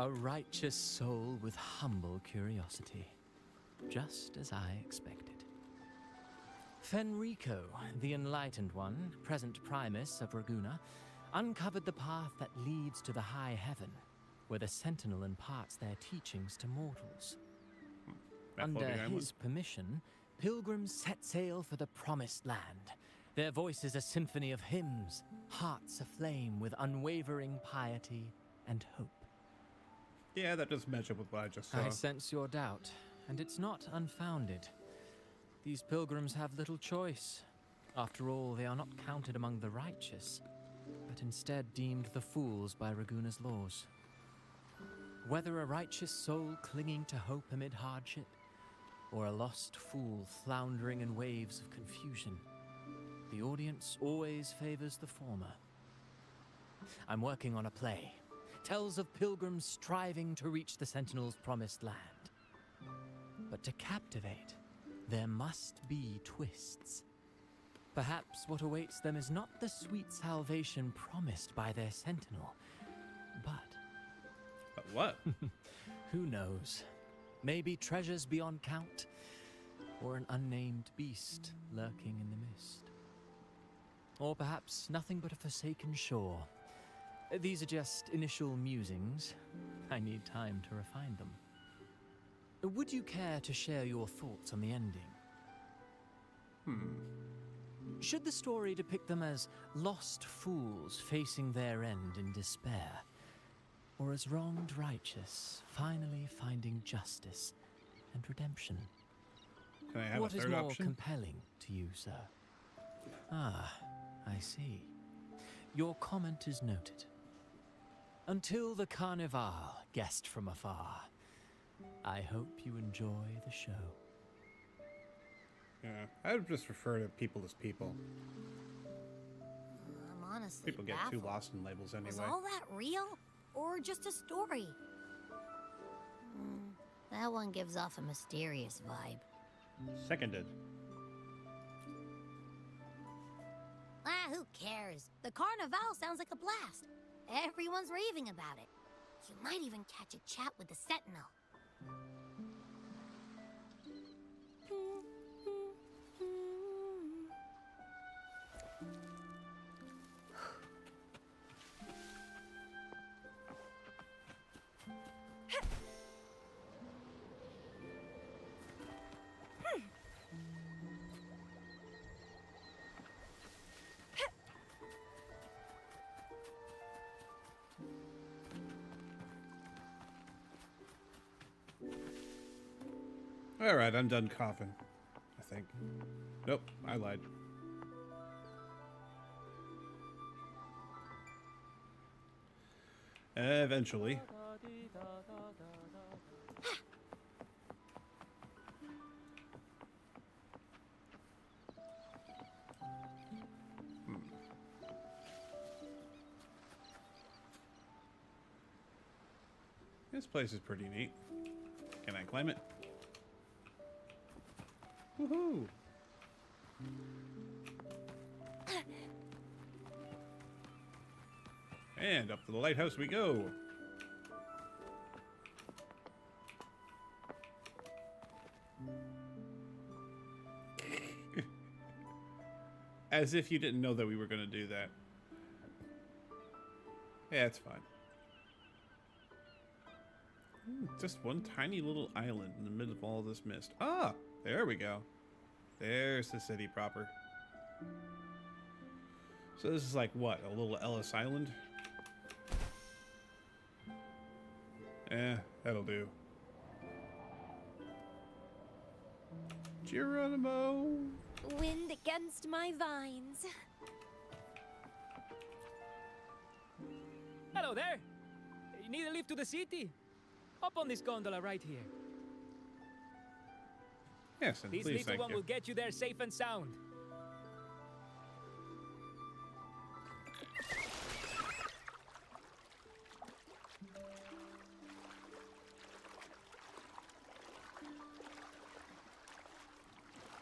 A righteous soul with humble curiosity, just as I expected. Fenrico, the Enlightened One, present Primus of Ragunna, uncovered the path that leads to the high heaven, where the Sentinel imparts their teachings to mortals. Under his permission, pilgrims set sail for the Promised Land, Their voice is a symphony of hymns, hearts aflame with unwavering piety and hope. Yeah, that does match up with what I just saw. I sense your doubt, and it's not unfounded. These pilgrims have little choice. After all, they are not counted among the righteous, but instead deemed the fools by Raguna's laws. Whether a righteous soul clinging to hope amid hardship, or a lost fool floundering in waves of confusion, the audience always favors the former. I'm working on a play. Tells of pilgrims striving to reach the Sentinel's promised land. But to captivate, there must be twists. Perhaps what awaits them is not the sweet salvation promised by their Sentinel, but... But what? Who knows? Maybe treasures beyond count, or an unnamed beast lurking in the mist. Or perhaps nothing but a forsaken shore. These are just initial musings. I need time to refine them. Would you care to share your thoughts on the ending? Should the story depict them as lost fools facing their end in despair? Or as wronged righteous, finally finding justice and redemption? Can I have What a is third more option? compelling to you, sir? Ah, I see. Your comment is noted. Until the Carnival, guest from afar, I hope you enjoy the show. Yeah, I would just refer to people as people. I'm honestly People get too lost in labels anyway. Was all that real? Or just a story? That one gives off a mysterious vibe. Seconded. Who cares? The Carnival sounds like a blast. Everyone's raving about it. You might even catch a chat with the Sentinel. Alright, I'm done coughing. I think. Nope, I lied. Eventually. This place is pretty neat. Can I climb it? Woohoo! And up to the lighthouse we go. As if you didn't know that we were going to do that. Yeah, it's fine. Just one tiny little island in the middle of all this mist. Ah, there we go. There's the city proper. So this is like what, a little Ellis Island? Eh, that'll do. Geronimo! Wind against my vines. Hello there. You need a lift to the city? Hop on this gondola right here. Yes, and This please, little thank one you. will get you there safe and sound.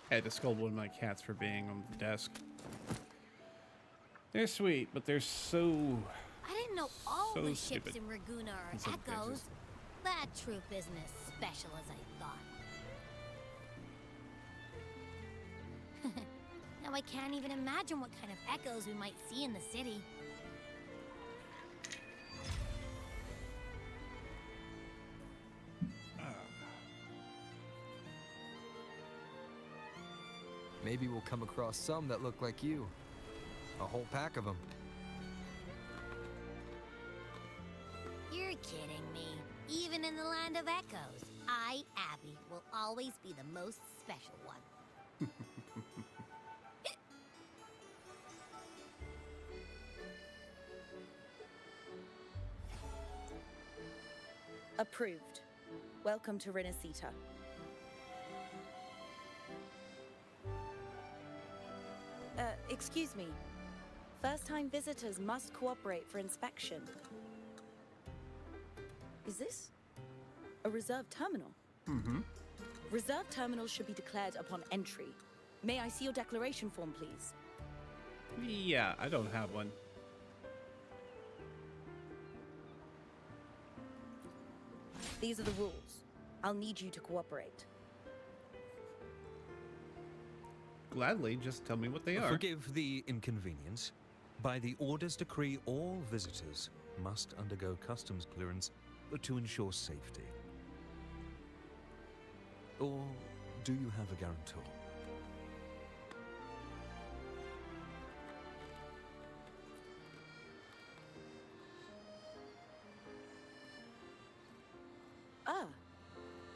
I had to scold one of my cats for being on the desk. They're sweet, but they're so... I didn't know all So the ships stupid. in Raguna are In some echoes. cases. That troop isn't as special as I thought. Now I can't even imagine what kind of echoes we might see in the city. Maybe we'll come across some that look like you. A whole pack of them. You're kidding me. Even in the land of echoes, I, Abby, will always be the most special one. Approved. Welcome to Renesita. Excuse me. First-time visitors must cooperate for inspection. Is this a reserved terminal? Mm-hmm. Reserved terminals should be declared upon entry. May I see your declaration form, please? Yeah, I don't have one. These are the rules. I'll need you to cooperate. Gladly, just tell me what they are. Forgive the inconvenience. By the Order's decree, all visitors must undergo customs clearance to ensure safety. Or do you have a guarantor? Ah,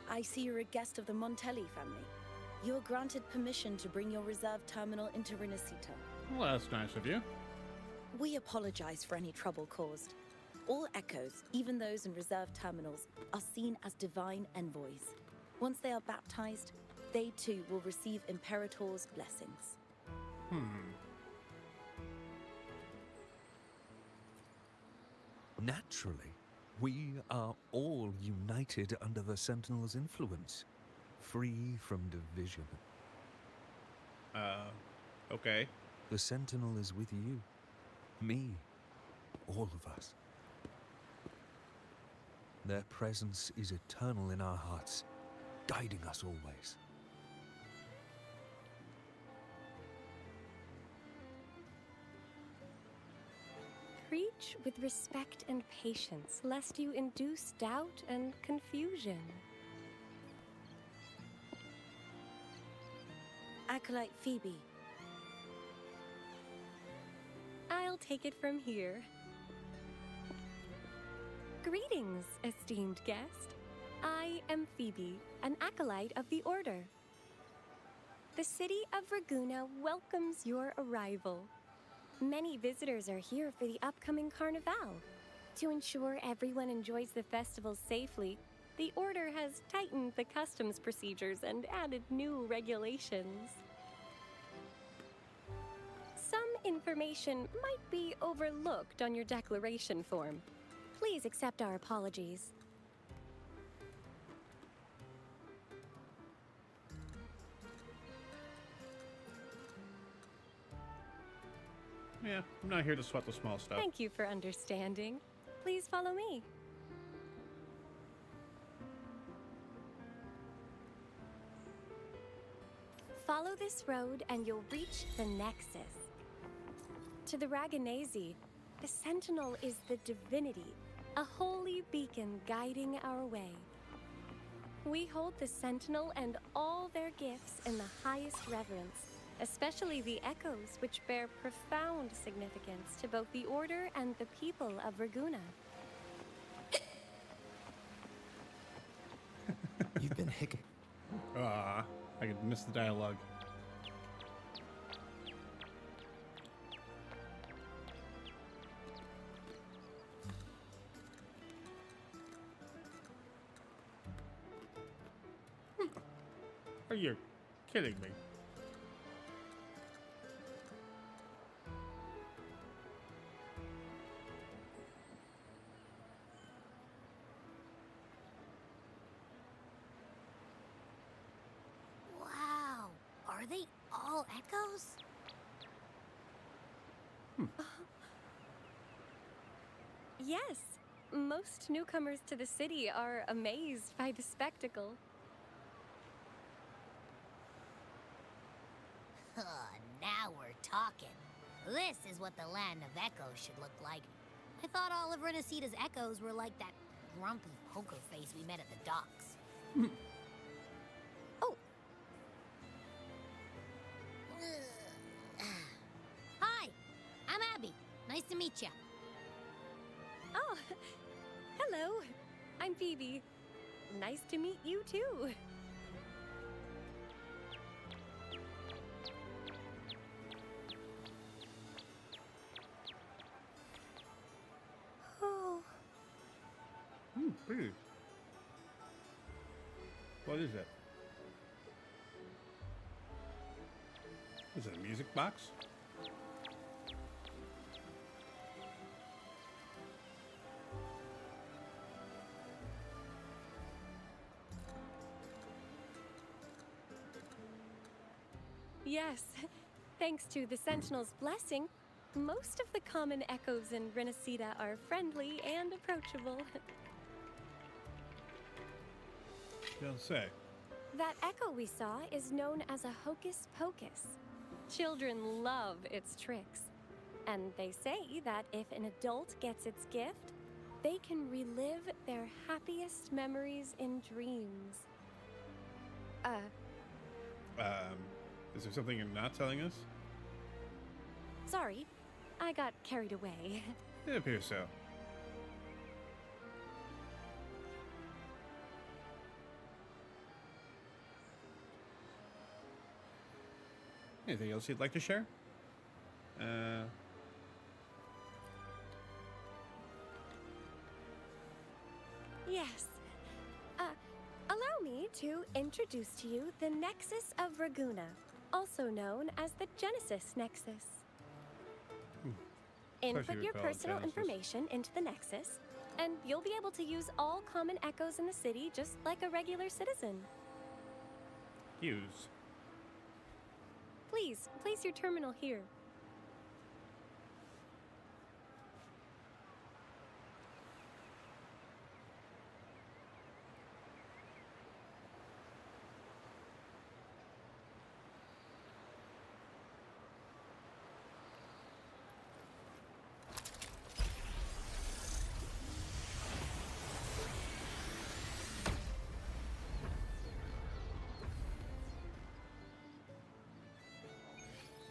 I see you're a guest of the Montelli family. You are granted permission to bring your reserve terminal into Renesita. Well, that's nice of you. We apologize for any trouble caused. All echoes, even those in reserve terminals, are seen as divine envoys. Once they are baptized, they too will receive Imperator's blessings. Naturally, we are all united under the Sentinel's influence, free from division. Okay. The Sentinel is with you, me, all of us. Their presence is eternal in our hearts, guiding us always. Preach with respect and patience, lest you induce doubt and confusion. Acolyte Phoebe. I'll take it from here. Greetings, esteemed guest. I am Phoebe, an acolyte of the Order. The city of Ragunna welcomes your arrival. Many visitors are here for the upcoming Carnival. To ensure everyone enjoys the festival safely, the Order has tightened the customs procedures and added new regulations. Some information might be overlooked on your declaration form. Please accept our apologies. Yeah, I'm not here to sweat the small stuff. Thank you for understanding. Please follow me. Follow this road and you'll reach the Nexus. To the Raganese, the Sentinel is the divinity, a holy beacon guiding our way. We hold the Sentinel and all their gifts in the highest reverence, especially the echoes, which bear profound significance to both the Order and the people of Ragunna. You've been hiccuping. I could miss the dialogue. Are you kidding me? Wow, are they all echoes? Yes, most newcomers to the city are amazed by the spectacle. Now we're talking. This is what the land of echoes should look like. I thought all of Renesita's echoes were like that grumpy poker face we met at the docks. Oh. meet you. Oh, hello. I'm Phoebe. Nice to meet you too. Oh. Pretty. What is it? Is it a music box? Yes, thanks to the Sentinel's blessing, most of the common echoes in Renacida are friendly and approachable. Don't say. That echo we saw is known as a hocus pocus. Children love its tricks. And they say that if an adult gets its gift, they can relive their happiest memories in dreams. Is there something you're not telling us? Sorry, I got carried away. It appears so. Anything else you'd like to share? Yes. Allow me to introduce to you the Nexus of Raguna, also known as the Genesis Nexus. Input your personal information into the Nexus, and you'll be able to use all common echoes in the city just like a regular citizen. Use. Please, place your terminal here.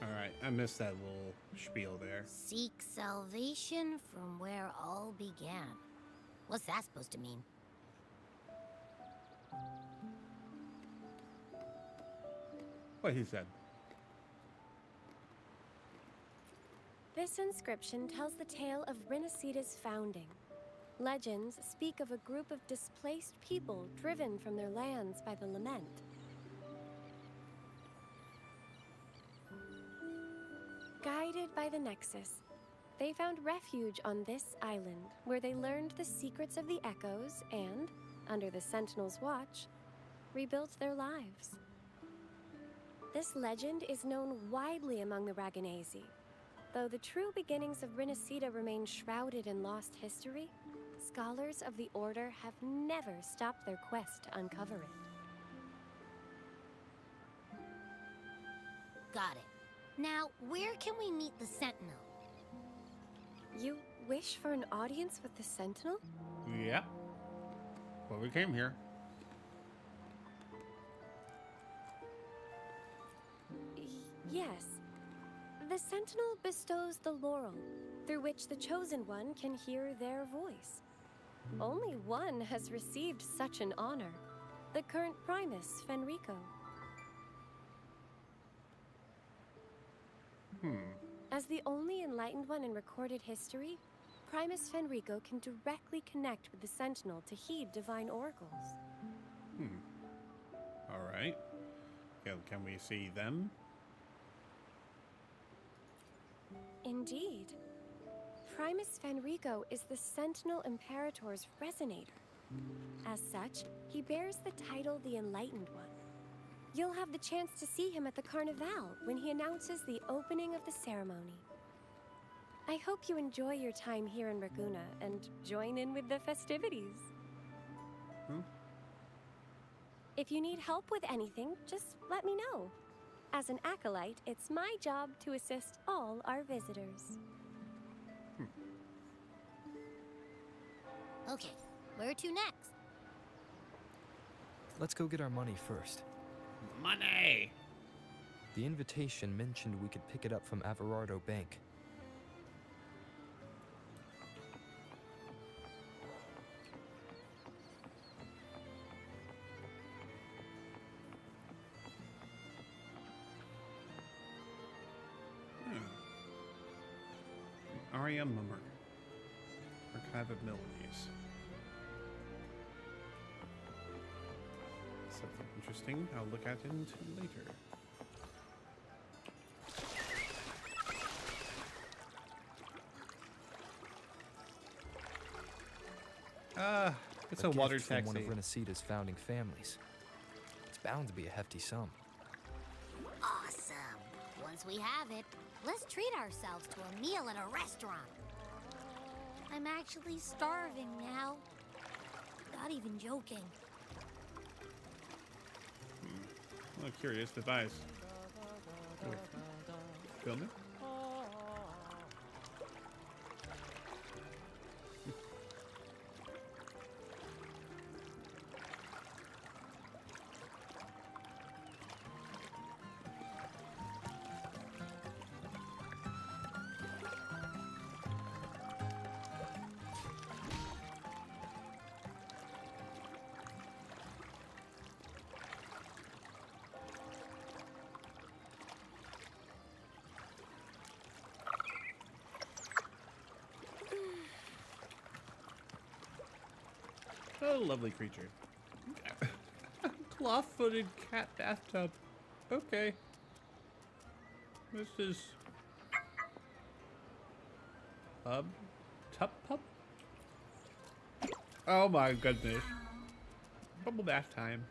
Alright, I missed that little spiel there. Seek salvation from where all began. What's that supposed to mean? What he said. This inscription tells the tale of Renacida's founding. Legends speak of a group of displaced people driven from their lands by the lament. Guided by the Nexus, they found refuge on this island, where they learned the secrets of the echoes and, under the Sentinel's watch, rebuilt their lives. This legend is known widely among the Raganesi. Though the true beginnings of Renacida remain shrouded in lost history, scholars of the Order have never stopped their quest to uncover it. Got it. Now, where can we meet the Sentinel? You wish for an audience with the Sentinel? Yeah. Well, we came here. Yes. The Sentinel bestows the laurel, through which the Chosen One can hear their voice. Only one has received such an honor, the current Primus, Fenrico. As the only enlightened one in recorded history, Primus Fenrico can directly connect with the Sentinel to heed divine oracles. Alright. Can we see them? Indeed. Primus Fenrico is the Sentinel Imperator's resonator. As such, he bears the title the Enlightened One. You'll have the chance to see him at the Carnival when he announces the opening of the ceremony. I hope you enjoy your time here in Raguna and join in with the festivities. If you need help with anything, just let me know. As an acolyte, it's my job to assist all our visitors. Okay, where to next? Let's go get our money first. Money! The invitation mentioned we could pick it up from Averardo Bank. Aria Mummer. Archive of Melodies. Something interesting I'll look at into later. It's a water gift from taxi. one of Renesita's founding families. It's bound to be a hefty sum. Awesome. Once we have it, let's treat ourselves to a meal at a restaurant. I'm actually starving now. Not even joking. I'm curious device. Film it? Oh, lovely creature. Claw-footed cat bathtub. Okay. This is... Pub? Tup pub? Oh my goodness. Bubble bath time.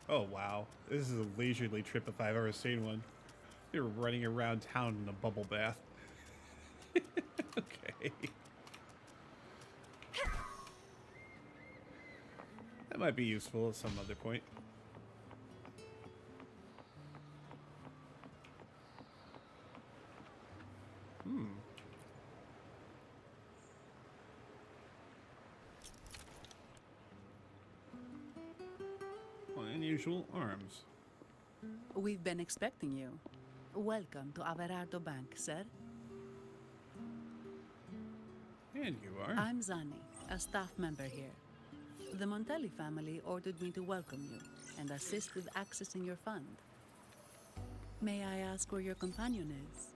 Oh wow. This is a leisurely trip if I've ever seen one. You're running around town in a bubble bath. Okay. That might be useful at some other point. Well, unusual arms. We've been expecting you. Welcome to Averardo Bank, sir. And you are? I'm Zani, a staff member here. The Montelli family ordered me to welcome you and assist with accessing your fund. May I ask where your companion is?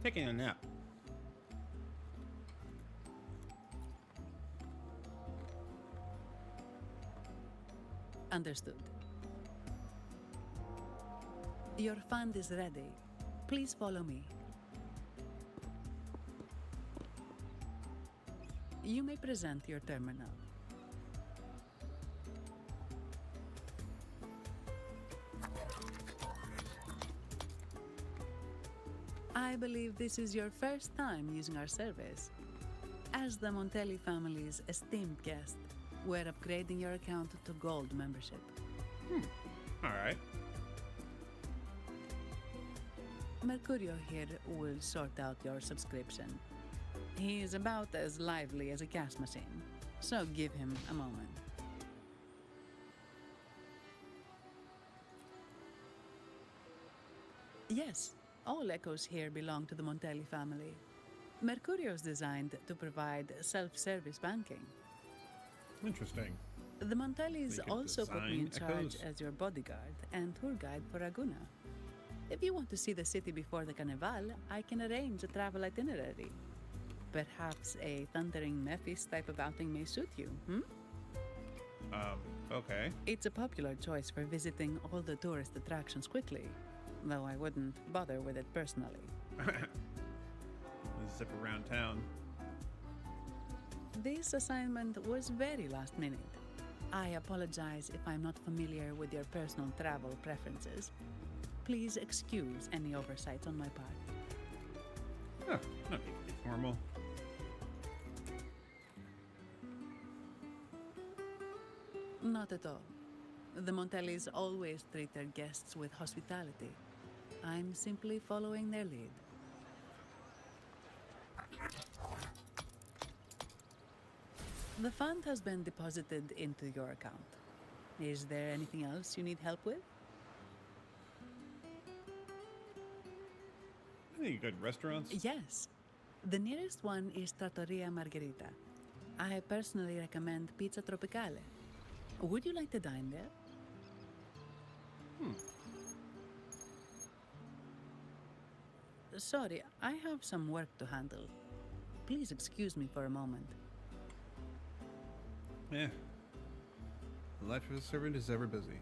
Taking a nap. Understood. Your fund is ready. Please follow me. You may present your terminal. I believe this is your first time using our service. As the Montelli family's esteemed guest, we're upgrading your account to Gold membership. All right. Mercurio here will sort out your subscription. He is about as lively as a cash machine, so give him a moment. Yes, all echoes here belong to the Montelli family. Mercurio is designed to provide self-service banking. Interesting. The Montellis So you can also put me in design charge echoes. as your bodyguard and tour guide for Raguna. If you want to see the city before the Carnival, I can arrange a travel itinerary. Perhaps a thundering Memphis type of outing may suit you, Okay. It's a popular choice for visiting all the tourist attractions quickly, though I wouldn't bother with it personally. Let's zip around town. This assignment was very last minute. I apologize if I'm not familiar with your personal travel preferences. Please excuse any oversights on my part. Oh, not formal. Not at all. The Montellis always treat their guests with hospitality. I'm simply following their lead. The fund has been deposited into your account. Is there anything else you need help with? Any good restaurants? Yes. The nearest one is Trattoria Margherita. I personally recommend Pizza Tropicale. Would you like to dine there? Sorry, I have some work to handle. Please excuse me for a moment. Yeah. The life of a servant is ever busy.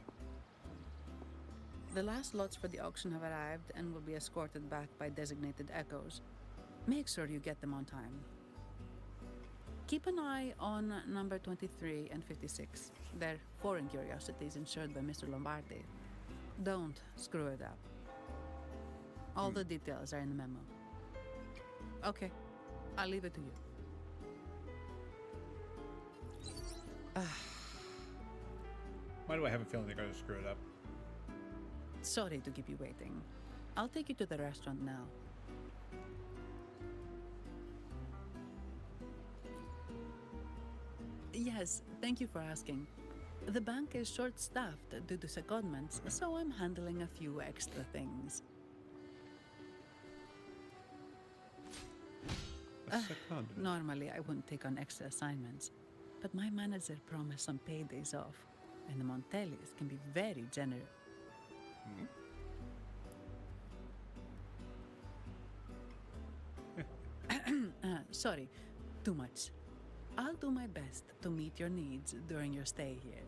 The last lots for the auction have arrived and will be escorted back by designated echoes. Make sure you get them on time. Keep an eye on number 23 and 56. They're foreign curiosities insured by Mr. Lombardi. Don't screw it up. All the details are in the memo. Okay, I'll leave it to you. Why do I have a feeling they're going to screw it up? Sorry to keep you waiting. I'll take you to the restaurant now. Yes, thank you for asking. The bank is short-staffed due to secondments, so I'm handling a few extra things. Normally, I wouldn't take on extra assignments, but my manager promised some paydays off, and the Montellis can be very generous. Sorry, too much. I'll do my best to meet your needs during your stay here.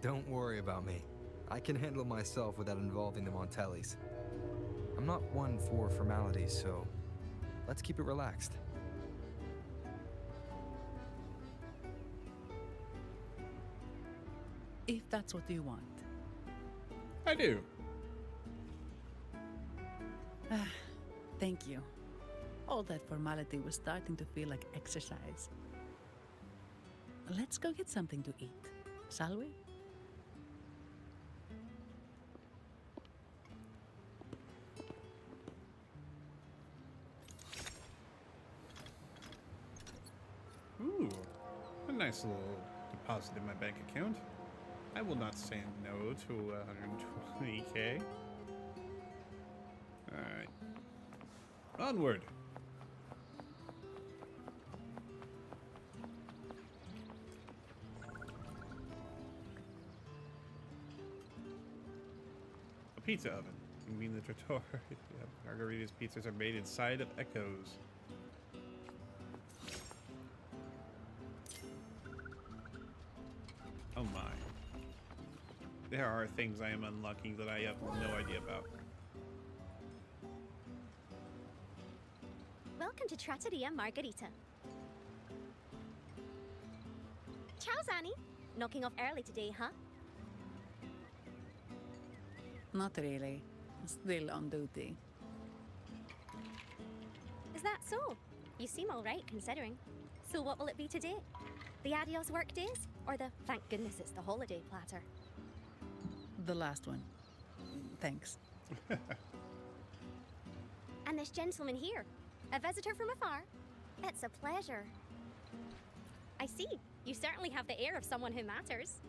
Don't worry about me. I can handle myself without involving the Montellis. I'm not one for formalities, so let's keep it relaxed. If that's what you want. I do. Thank you. All that formality was starting to feel like exercise. Let's go get something to eat, shall we? Ooh, a nice little deposit in my bank account. I will not say no to 120k. Alright. Onward! A pizza oven. You mean the trattoria? Yep, Margarita's pizzas are made inside of Echoes. Oh my. There are things I am unlocking that I have no idea about. Welcome to Trattoria Margarita. Ciao, Zanni. Knocking off early today, huh? Not really. Still on duty. Is that so? You seem all right, considering. So what will it be today? The adios work days? Or the thank goodness it's the holiday platter? The last one. Thanks. And this gentleman here, a visitor from afar? It's a pleasure. I see. You certainly have the air of someone who matters.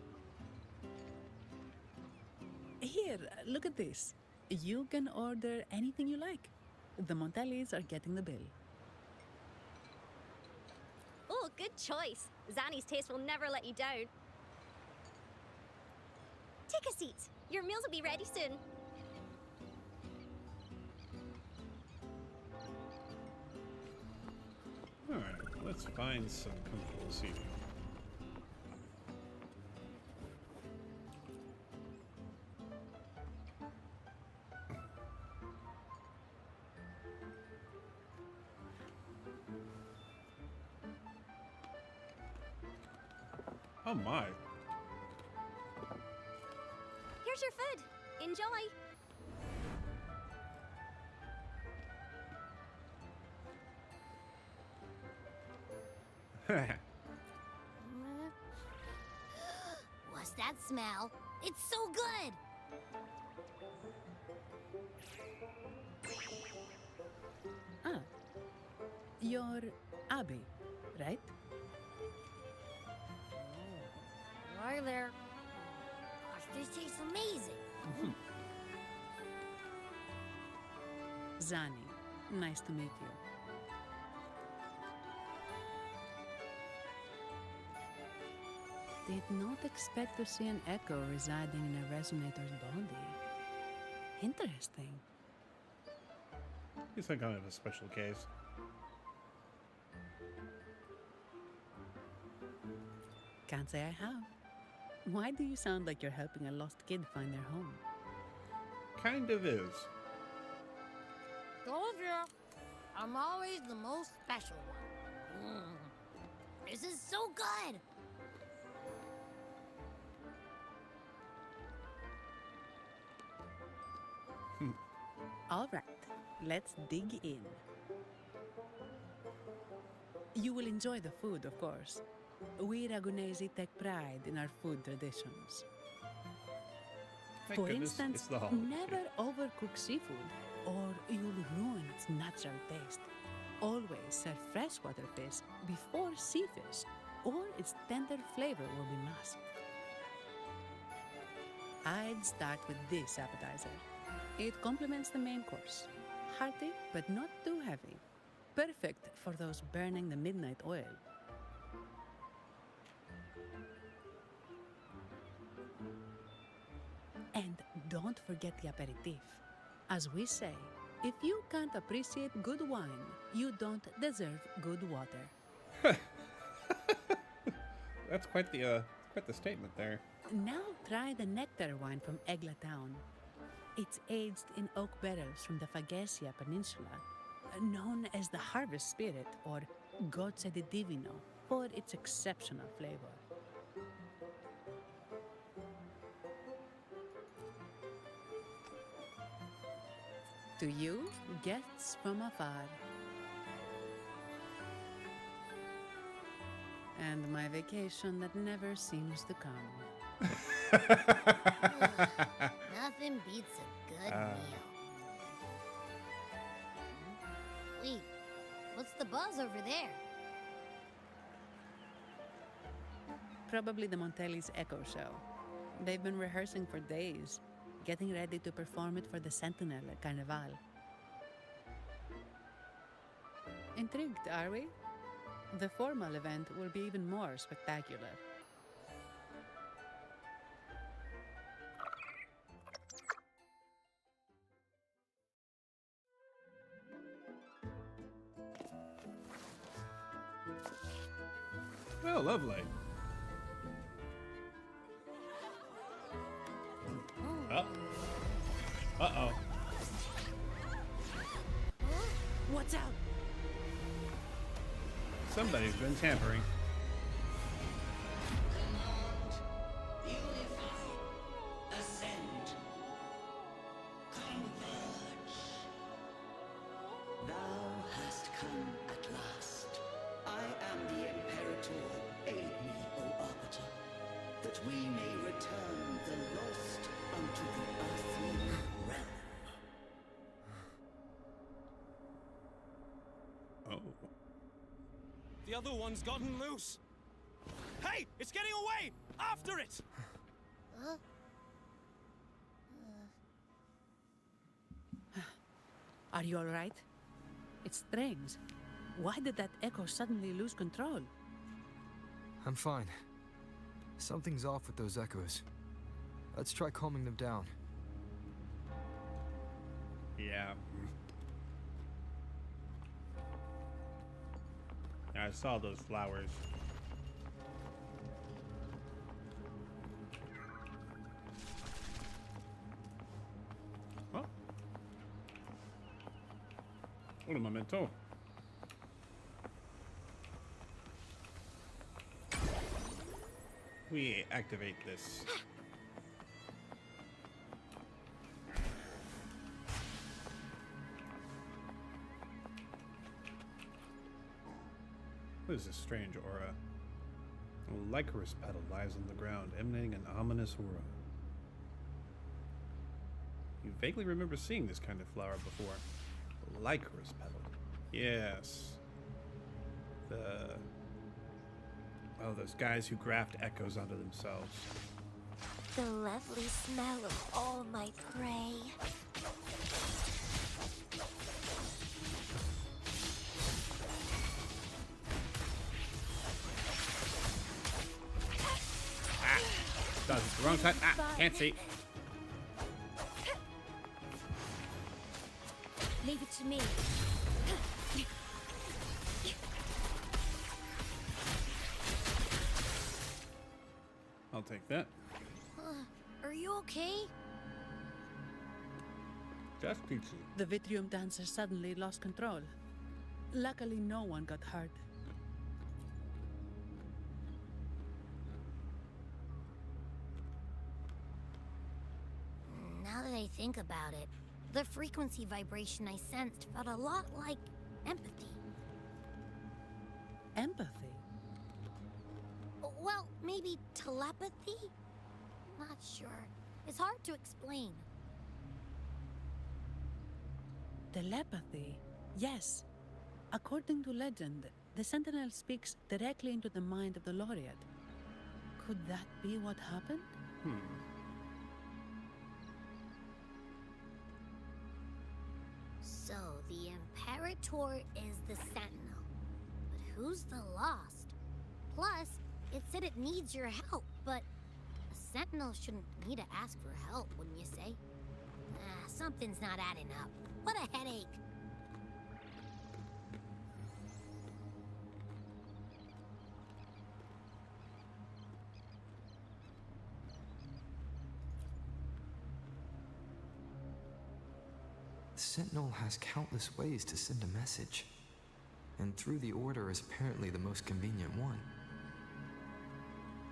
Here, look at this. You can order anything you like. The Montellis are getting the bill. Oh, good choice. Zanni's taste will never let you down. Take a seat. Your meals will be ready soon. Alright, let's find some comfortable seating. Oh my. Here's your food. Enjoy. What's that smell? It's so good! Ah. You're Abby, right? Hi there. Gosh, this tastes amazing. Zanni, nice to meet you. did not expect to see an echo residing in a resonator's body. Interesting. It's like kind of a special case. Can't say I have. Why do you sound like you're helping a lost kid find their home? Kind of is. Told you, I'm always the most special one. This is so good. All right, let's dig in. You will enjoy the food, of course. We Ragunesi take pride in our food traditions. Thank For goodness instance, it's the holiday. never overcook seafood, or you'll ruin its natural taste. Always serve freshwater fish before sea fish, or its tender flavor will be masked. I'd start with this appetizer. It complements the main course. Hearty, but not too heavy. Perfect for those burning the midnight oil. And don't forget the aperitif. As we say, if you can't appreciate good wine, you don't deserve good water. That's quite the statement there. Now try the nectar wine from Egla Town. It's aged in oak barrels from the Fagacia Peninsula, known as the Harvest Spirit or Gocce di Divino for its exceptional flavor. To you, guests from afar. And my vacation that never seems to come. Nothing beats a good meal. Wait, what's the buzz over there? Probably the Montelli's Echo Show. They've been rehearsing for days, getting ready to perform it for the Sentinel at Carnival. Intrigued, are we? The formal event will be even more spectacular. Oh, lovely. Uh-oh. What's out? Somebody's been tampering. Thou hast come at last. I am the Imperator. Aid me, O Arbiter, that we may return the lost unto the earthly realm. Oh. The other one's gotten loose. Hey, it's getting away! After it! Are you all right? It's strange. Why did that echo suddenly lose control? I'm fine. Something's off with those echoes. Let's try calming them down. Yeah. I saw those flowers. Oh. Un momento. We activate this. What is this strange aura? A licorice petal lies on the ground, emanating an ominous aura. You vaguely remember seeing this kind of flower before. Licorice petal. Yes. Oh, those guys who graft echoes onto themselves. The lovely smell of all my prey. it's the wrong side. Ah, can't see. Leave it to me. I'll take that. Are you okay? Just peachy. The Vitrium dancer suddenly lost control. Luckily, no one got hurt. Now that I think about it, the frequency vibration I sensed felt a lot like empathy. Empathy? Well, maybe telepathy? Not sure. It's hard to explain. Telepathy? Yes. According to legend, the Sentinel speaks directly into the mind of the laureate. Could that be what happened? So, the Imperator is the Sentinel. But who's the Lost? Plus, it said it needs your help, but a Sentinel shouldn't need to ask for help, wouldn't you say? Something's not adding up. What a headache. The Sentinel has countless ways to send a message, and through the Order is apparently the most convenient one.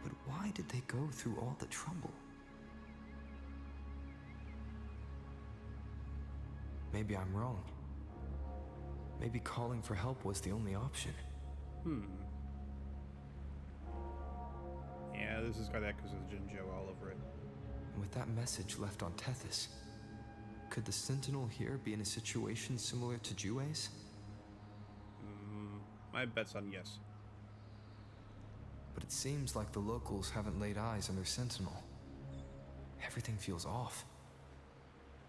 But why did they go through all the trouble? Maybe I'm wrong. Maybe calling for help was the only option. Yeah, this has got echoes of Jinjo all over it. And with that message left on Tethys, could the Sentinel here be in a situation similar to Jue's? My bet's on yes. But it seems like the locals haven't laid eyes on their Sentinel. Everything feels off.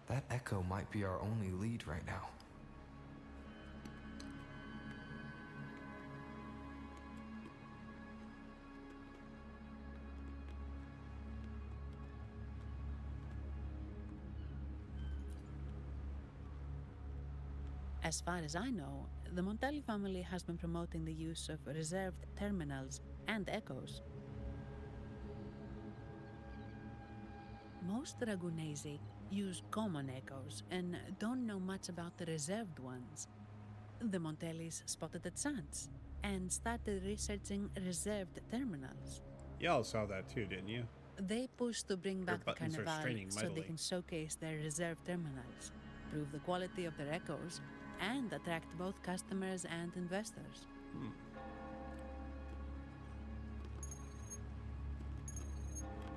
That echo might be our only lead right now. As far as I know, the Montelli family has been promoting the use of reserved terminals and echoes. Most Ragunesi use common echoes and don't know much about the reserved ones. The Montellis spotted a chance and started researching reserved terminals. Y'all saw that too, didn't you? They pushed to bring back the buttons are Carnival straining so they mightily. can showcase their reserved terminals, prove the quality of their echoes, and attract both customers and investors.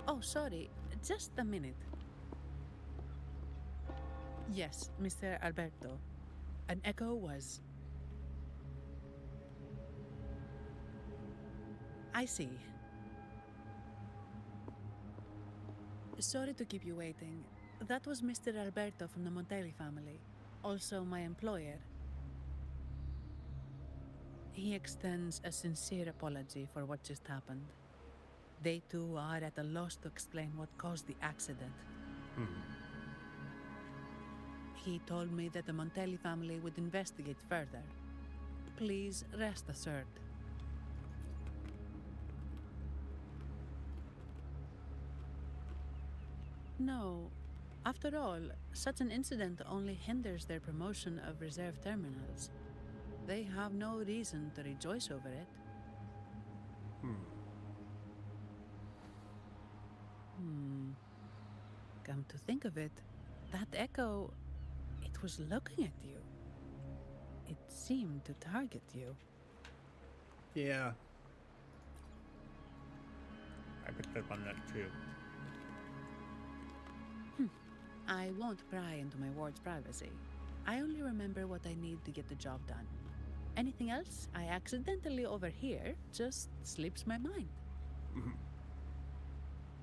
Oh, sorry, just a minute. Yes, Mr. Alberto. An echo was... I see. Sorry to keep you waiting. That was Mr. Alberto from the Montelli family, also my employer. He extends a sincere apology for what just happened. They too are at a loss to explain what caused the accident. He told me that the Montelli family would investigate further. Please rest assured. No. After all, such an incident only hinders their promotion of reserve terminals. They have no reason to rejoice over it. Come to think of it, that echo, it was looking at you. It seemed to target you. Yeah. I picked up on that too. I won't pry into my ward's privacy. I only remember what I need to get the job done. Anything else I accidentally overhear just slips my mind.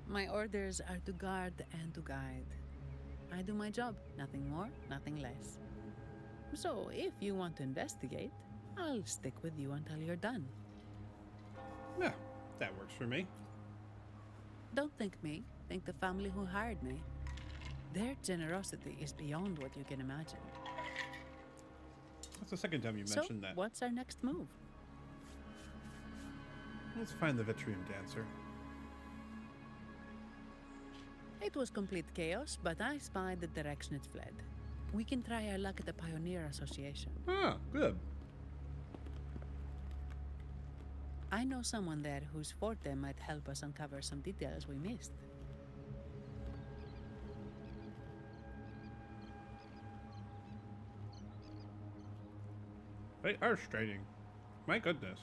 My orders are to guard and to guide. I do my job, nothing more, nothing less. So if you want to investigate, I'll stick with you until you're done. Yeah, that works for me. Don't thank me. Thank the family who hired me. Their generosity is beyond what you can imagine. That's the second time you mentioned that. What's our next move? Let's find the Vitrium Dancer. It was complete chaos, but I spied the direction it fled. We can try our luck at the Pioneer Association. Ah, good. I know someone there whose forte might help us uncover some details we missed. They are straining. My goodness.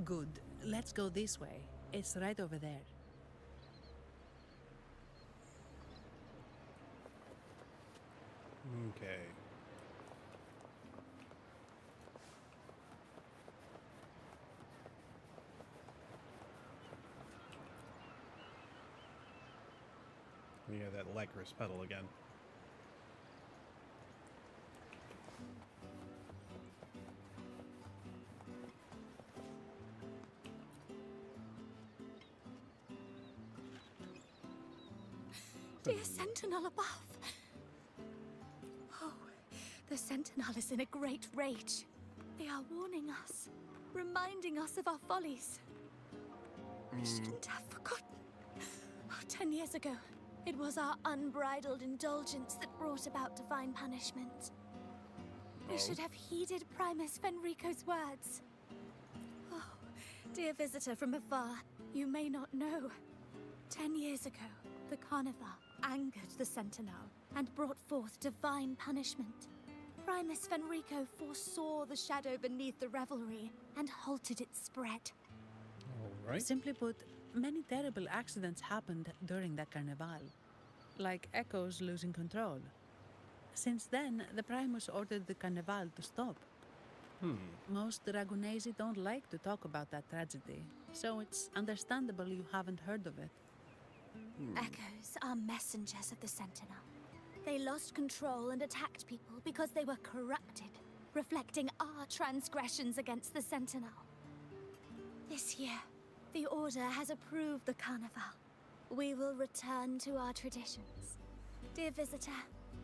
Good. Let's go this way. It's right over there. Okay. We have that Lycris pedal again. Dear Sentinel above. Oh, the Sentinel is in a great rage. They are warning us, reminding us of our follies. We shouldn't have forgotten. 10 years ago, it was our unbridled indulgence that brought about divine punishment. We should have heeded Primus Fenrico's words. Oh, dear visitor from afar, you may not know. 10 years ago, the Carnival angered the Sentinel and brought forth divine punishment. Primus Fenrico foresaw the shadow beneath the revelry and halted its spread. All right. Simply put, many terrible accidents happened during that Carnival, like Echoes losing control. Since then, the Primus ordered the Carnival to stop. Most Dragonesi don't like to talk about that tragedy, so it's understandable you haven't heard of it. Echoes are messengers of the Sentinel. They lost control and attacked people because they were corrupted, reflecting our transgressions against the Sentinel. This year, the Order has approved the Carnival. We will return to our traditions. Dear visitor,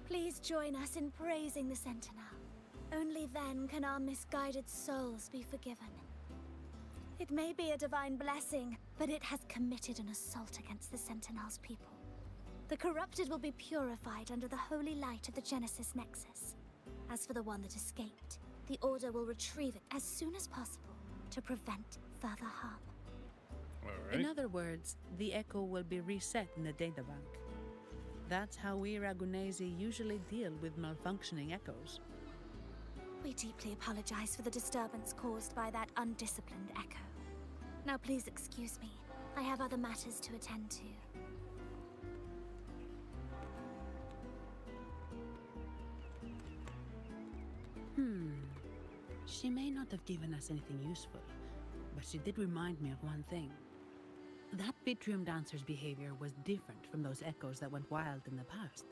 please join us in praising the Sentinel. Only then can our misguided souls be forgiven. It may be a divine blessing, but it has committed an assault against the Sentinel's people. The corrupted will be purified under the holy light of the Genesis Nexus. As for the one that escaped, the Order will retrieve it as soon as possible to prevent further harm. In other words, the Echo will be reset in the databank. That's how we Ragunesi usually deal with malfunctioning Echoes. We deeply apologize for the disturbance caused by that undisciplined Echo. Now please excuse me. I have other matters to attend to. She may not have given us anything useful, but she did remind me of one thing. That Vitrium Dancer's behavior was different from those Echoes that went wild in the past.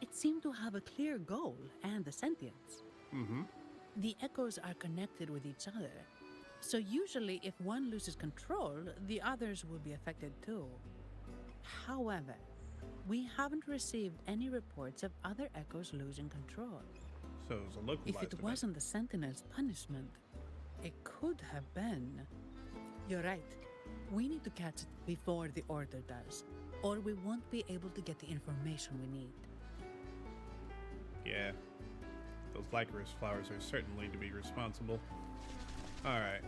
It seemed to have a clear goal and a sentience. The Echoes are connected with each other, so usually if one loses control, the others will be affected too. However, we haven't received any reports of other Echoes losing control. So it was a localized If it wasn't the Sentinel's punishment, it could have been. You're right. We need to catch it before the Order does, or we won't be able to get the information we need. Yeah. Those Lycris flowers are certainly to be responsible. Alright.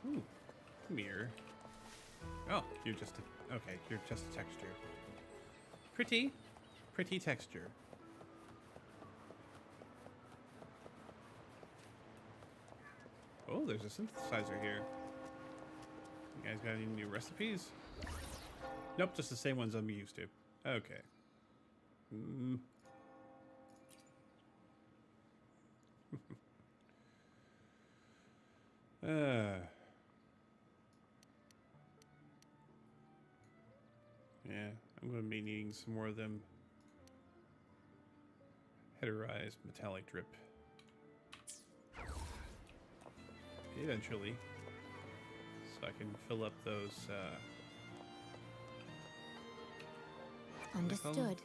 Ooh. Mirror. Oh, you're just a... Okay, you're just a texture. Pretty. Pretty texture. Oh, there's a synthesizer here. You guys got any new recipes? Nope, just the same ones I'm used to. Okay. Yeah, I'm going to be needing some more of them Pitterized metallic drip. Eventually. So I can fill up those, Understood.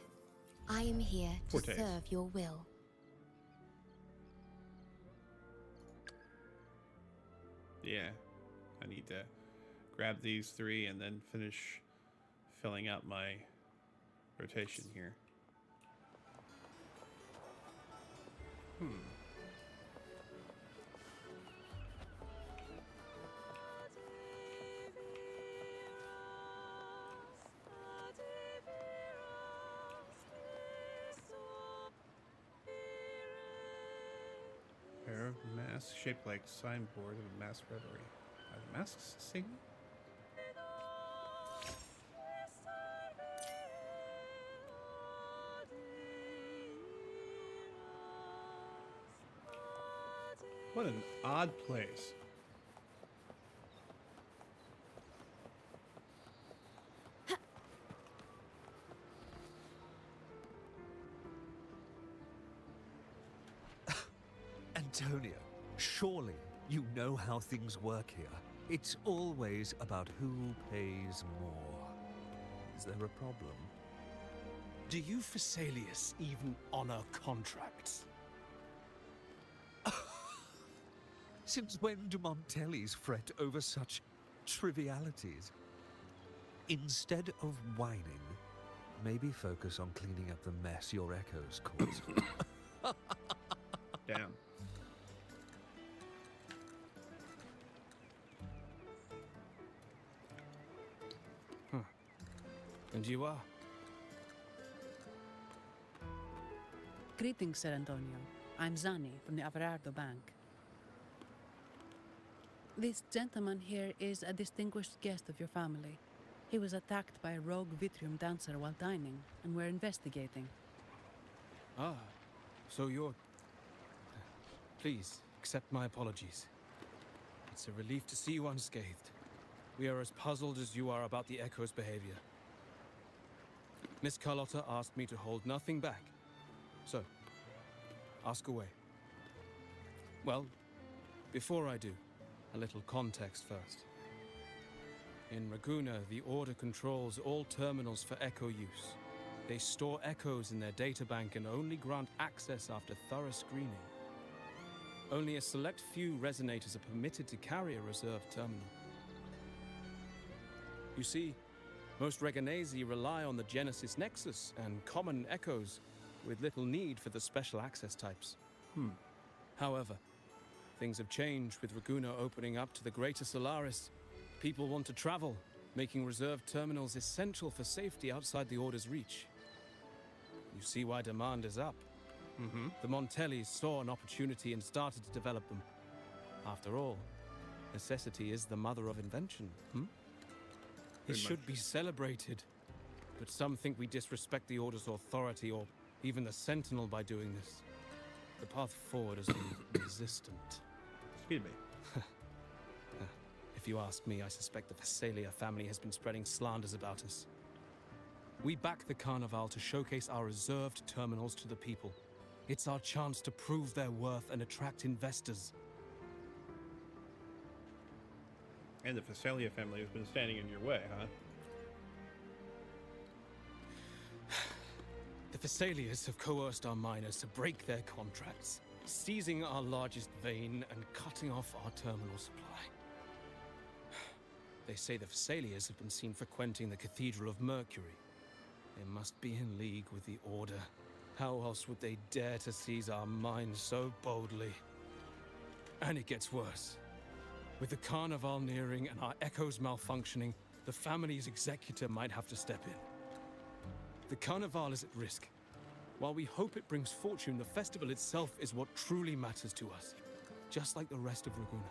I am here to Fortes. serve your will. Yeah. I need to grab these 3 and then finish filling out my rotation here. Pair of masks shaped like signboard of a mass reverie. Are the masks singing? What an odd place. Antonio, surely you know how things work here. It's always about who pays more. Is there a problem? Do you Phasaelius even honor contracts? Since when do Montellis fret over such trivialities? Instead of whining, maybe focus on cleaning up the mess your echoes caused. Damn. And you are? Greetings, Sir Antonio. I'm Zani from the Averardo Bank. This gentleman here is a distinguished guest of your family. He was attacked by a rogue Vitrium dancer while dining, and we're investigating. Ah, so you're... Please, accept my apologies. It's a relief to see you unscathed. We are as puzzled as you are about the Echo's behavior. Miss Carlotta asked me to hold nothing back. So, ask away. Well, before I do, a little context first. In Raguna, the Order controls all terminals for Echo use. They store Echoes in their databank and only grant access after thorough screening. Only a select few resonators are permitted to carry a reserved terminal. You see, most Reganesi rely on the Genesis Nexus and common Echoes, with little need for the special access types. However, things have changed with Raguna opening up to the Greater Solaris. People want to travel, making reserved terminals essential for safety outside the Order's reach. You see why demand is up. The Montellis saw an opportunity and started to develop them. After all, necessity is the mother of invention. It should be celebrated, but some think we disrespect the Order's authority or even the Sentinel by doing this. The path forward has been resistant. Excuse me. If you ask me, I suspect the Phasalia family has been spreading slanders about us. We back the Carnival to showcase our reserved terminals to the people. It's our chance to prove their worth and attract investors. And the Phasalia family has been standing in your way, huh? The Phasalias have coerced our miners to break their contracts, seizing our largest vein and cutting off our terminal supply. They say the Phasalias have been seen frequenting the Cathedral of Mercury. They must be in league with the Order. How else would they dare to seize our mines so boldly? And it gets worse. With the Carnival nearing and our Echoes malfunctioning, the family's executor might have to step in. The Carnival is at risk. While we hope it brings fortune, the festival itself is what truly matters to us, just like the rest of Raguna.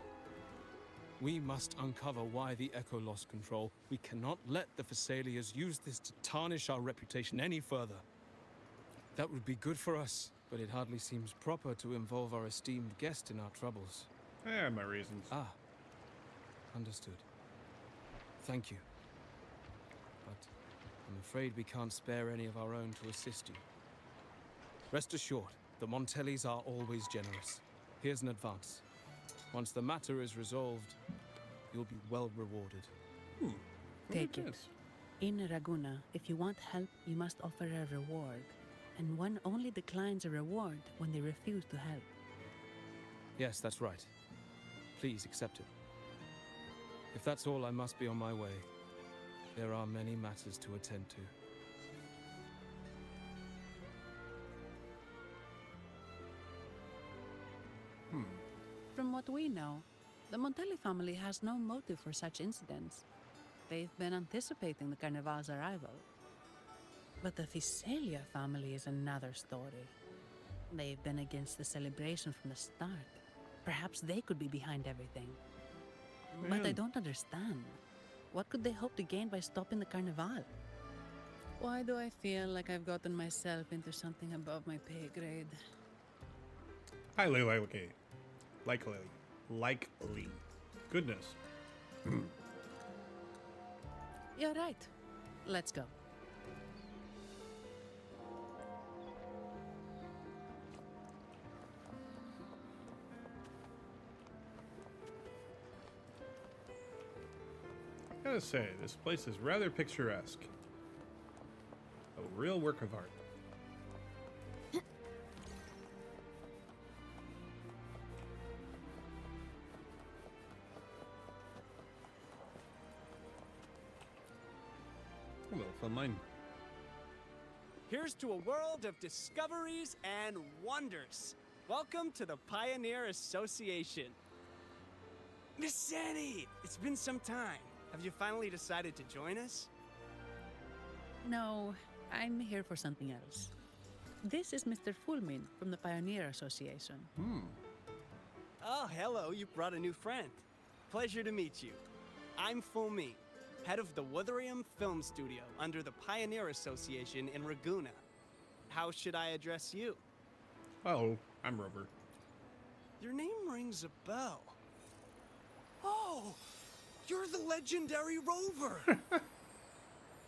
We must uncover why the Echo lost control. We cannot let the Phasalias use this to tarnish our reputation any further. That would be good for us, but it hardly seems proper to involve our esteemed guest in our troubles. I have my reasons. Ah, understood. Thank you. But I'm afraid we can't spare any of our own to assist you. Rest assured, The Montellis are always generous. Here's an advance. Once the matter is resolved, you'll be well rewarded. Take it. In Raguna, if you want help, you must offer a reward. And one only declines a reward when they refuse to help. Yes, that's right. Please accept it. If that's all, I must be on my way. There are many matters to attend to. From what we know, the Montelli family has no motive for such incidents. They've been anticipating the Carnival's arrival. But the Visalia family is another story. They've been against the celebration from the start. Perhaps they could be behind everything. But I don't understand. What could they hope to gain by stopping the Carnival? Why do I feel like I've gotten myself into something above my pay grade? Highly likely. Likely. Goodness. You're right. Let's go. I gotta say, this place is rather picturesque. A real work of art. A little fun line. Here's to a world of discoveries and wonders. Welcome to the Pioneer Association. Miss Sandy, it's been some time. Have you finally decided to join us? No, I'm here for something else. This is Mr. Fulmin from the Pioneer Association. Oh, hello, you brought a new friend. Pleasure to meet you. I'm Fulmin, head of the Wuthering Film Studio under the Pioneer Association in Raguna. How should I address you? Oh, I'm Rover. Your name rings a bell. Oh, you're the legendary Rover!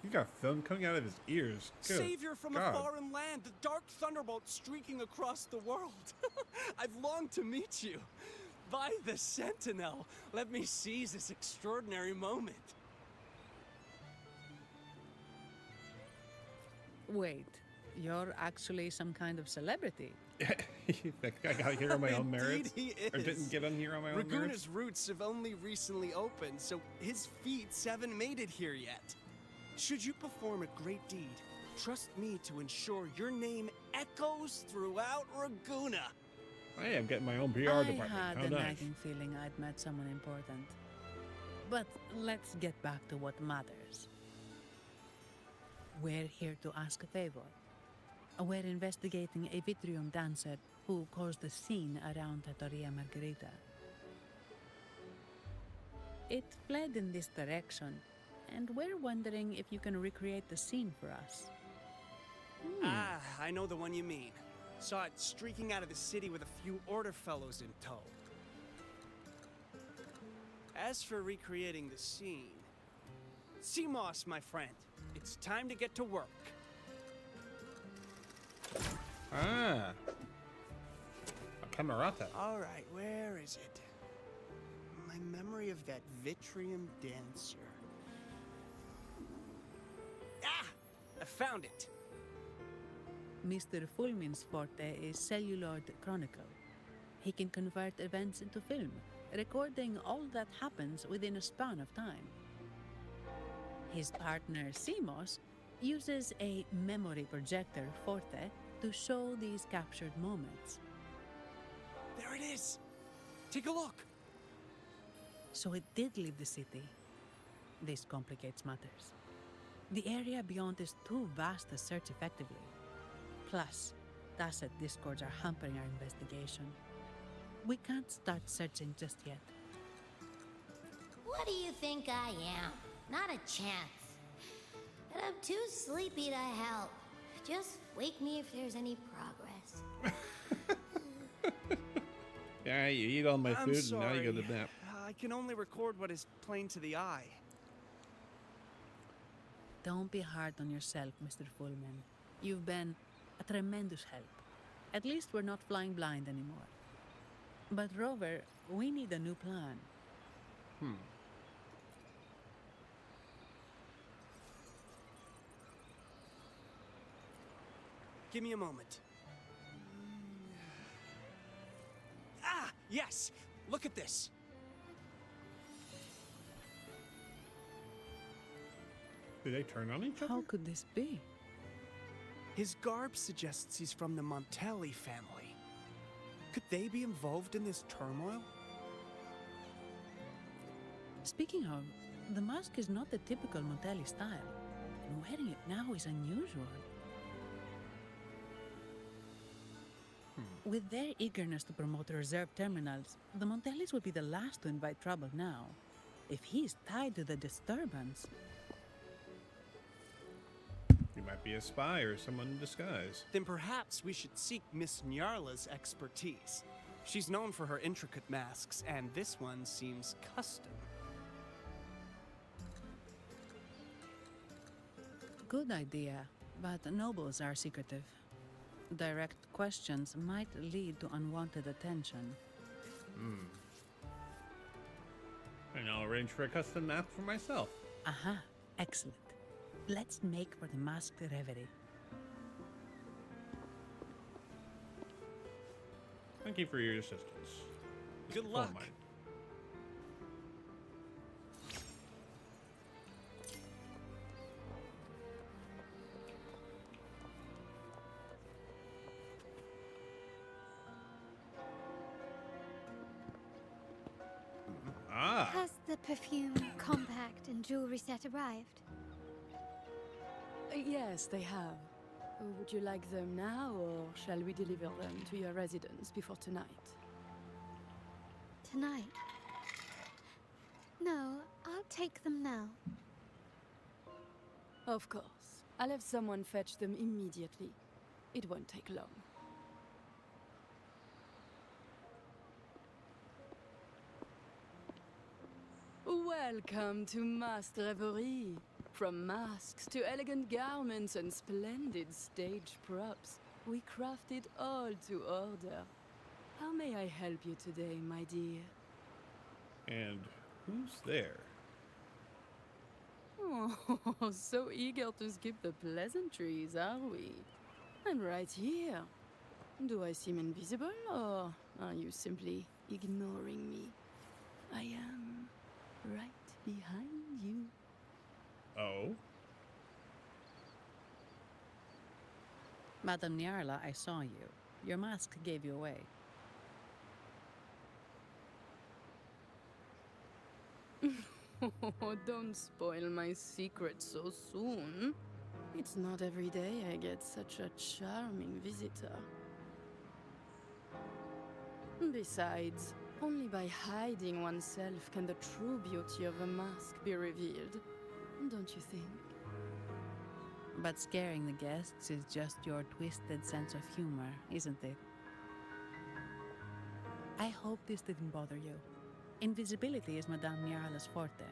He's got film coming out of his ears. Good Savior from God. a foreign land, the dark thunderbolt streaking across the world. I've longed to meet you. By the Sentinel, let me seize this extraordinary moment. Wait, you're actually some kind of celebrity? I got here on my own merits? Indeed he Or is. didn't get on here on my own merits? Raguna's roots have only recently opened, so his feats haven't made it here yet. Should you perform a great deed, trust me to ensure your name echoes throughout Raguna. Hey, I'm getting my own PR I department. had How a nice. nagging feeling I'd met someone important. But let's get back to what matters. We're here to ask a favor. We're investigating a Vitrium dancer who caused a scene around Trattoria Margherita. It fled in this direction, and we're wondering if you can recreate the scene for us. Ah, I know the one you mean. Saw it streaking out of the city with a few order fellows in tow. As for recreating the scene... Seamoss, my friend, it's time to get to work. Ah. A camerata. All right, where is it? My memory of that Vitrium dancer. Ah! I found it! Mr. Fulmin's forte is celluloid chronicle. He can convert events into film, recording all that happens within a span of time. His partner, Seamoss, uses a memory projector forte to show these captured moments. There it is! Take a look! So it did leave the city. This complicates matters. The area beyond is too vast to search effectively. Plus, Tacet discords are hampering our investigation. We can't start searching just yet. What do you think I am? Not a chance. And I'm too sleepy to help. Just wake me if there's any progress. Yeah, you eat all my I'm food and sorry. now you go to nap. I can only record what is plain to the eye. Don't be hard on yourself, Mr. Fulmin. You've been a tremendous help. At least we're not flying blind anymore. But Rover, we need a new plan. Give me a moment. Ah, yes! Look at this! Do they turn on each other? How could this be? His garb suggests he's from the Montelli family. Could they be involved in this turmoil? Speaking of, the mask is not the typical Montelli style. And wearing it now is unusual. With their eagerness to promote reserve terminals, the Montellis would be the last to invite trouble now. If he's tied to the disturbance... You might be a spy or someone in disguise. Then perhaps we should seek Miss Nyarla's expertise. She's known for her intricate masks, and this one seems custom. Good idea, but nobles are secretive. Direct questions might lead to unwanted attention. And I'll arrange for a custom mask for myself. Aha, excellent. Let's make for the masked reverie. Thank you for your assistance. Good Mr. luck. Coalmine. Ah. Has the perfume, compact, and jewelry set arrived? Yes, they have. Would you like them now, or shall we deliver them to your residence before tonight? Tonight? No, I'll take them now. Of course. I'll have someone fetch them immediately. It won't take long. Welcome to Masked Reverie. From masks to elegant garments and splendid stage props, we craft it all to order. How may I help you today, my dear? And who's there? Oh, so eager to skip the pleasantries, are we? I'm right here. Do I seem invisible, or are you simply ignoring me? I am right behind you. Oh? Madame Nyarla, I saw you. Your mask gave you away. Oh, don't spoil my secret so soon. It's not every day I get such a charming visitor. Besides, only by hiding oneself can the true beauty of a mask be revealed. Don't you think? But scaring the guests is just your twisted sense of humor, isn't it? I hope this didn't bother you. Invisibility is Madame Nyarla's forte.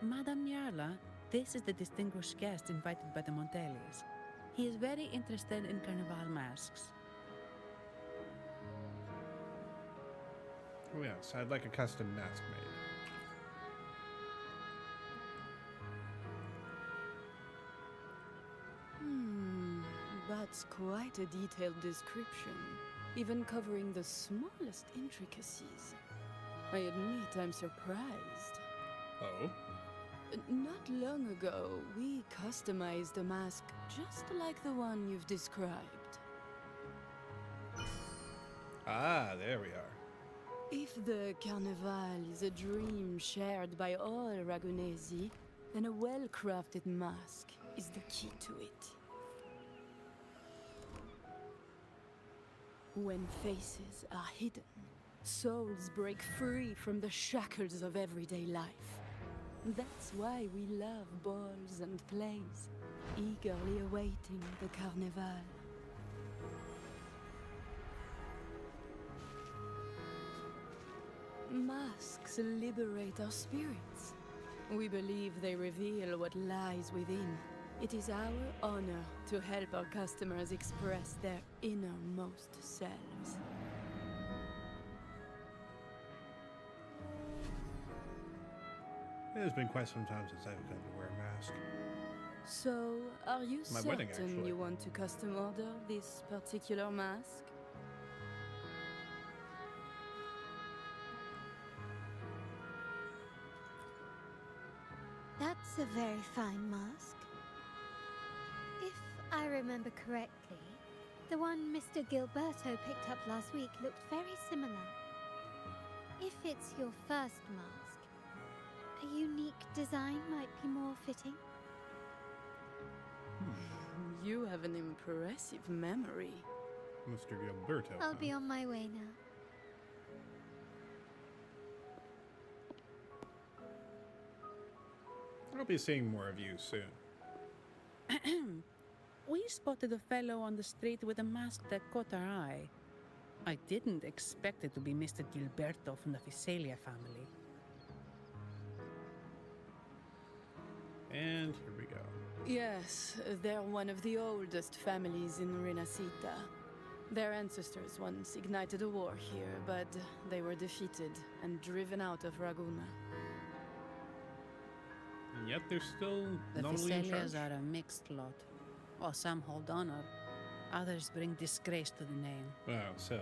Madame Nyarla, this is the distinguished guest invited by the Montellis. He is very interested in Carnival masks. Oh yes, I'd like a custom mask made. That's quite a detailed description, even covering the smallest intricacies. I admit I'm surprised. Oh? Not long ago, we customized a mask just like the one you've described. Ah, there we are. If the Carnival is a dream shared by all Ragunesi, then a well-crafted mask is the key to it. When faces are hidden, souls break free from the shackles of everyday life. That's why we love balls and plays, eagerly awaiting the Carnival. Masks liberate our spirits. We believe they reveal what lies within, It is our honor to help our customers express their innermost selves. It has been quite some time since I've had to wear a mask. So, are you My certain wedding, actually. you want to custom order this particular mask? That's a very fine mask. If I remember correctly, the one Mr. Gilberto picked up last week looked very similar. If it's your first mask, a unique design might be more fitting. You have an impressive memory. Mr. Gilberto. I'll be on my way now. I'll be seeing more of you soon. We spotted a fellow on the street with a mask that caught our eye. I didn't expect it to be Mr. Gilberto from the Visalia family. And here we go. Yes, they're one of the oldest families in Renacita. Their ancestors once ignited a war here, but they were defeated and driven out of Raguna. And yet they're still The nominally in charge. Visalias are a mixed lot. While some hold honor, others bring disgrace to the name. Oh, so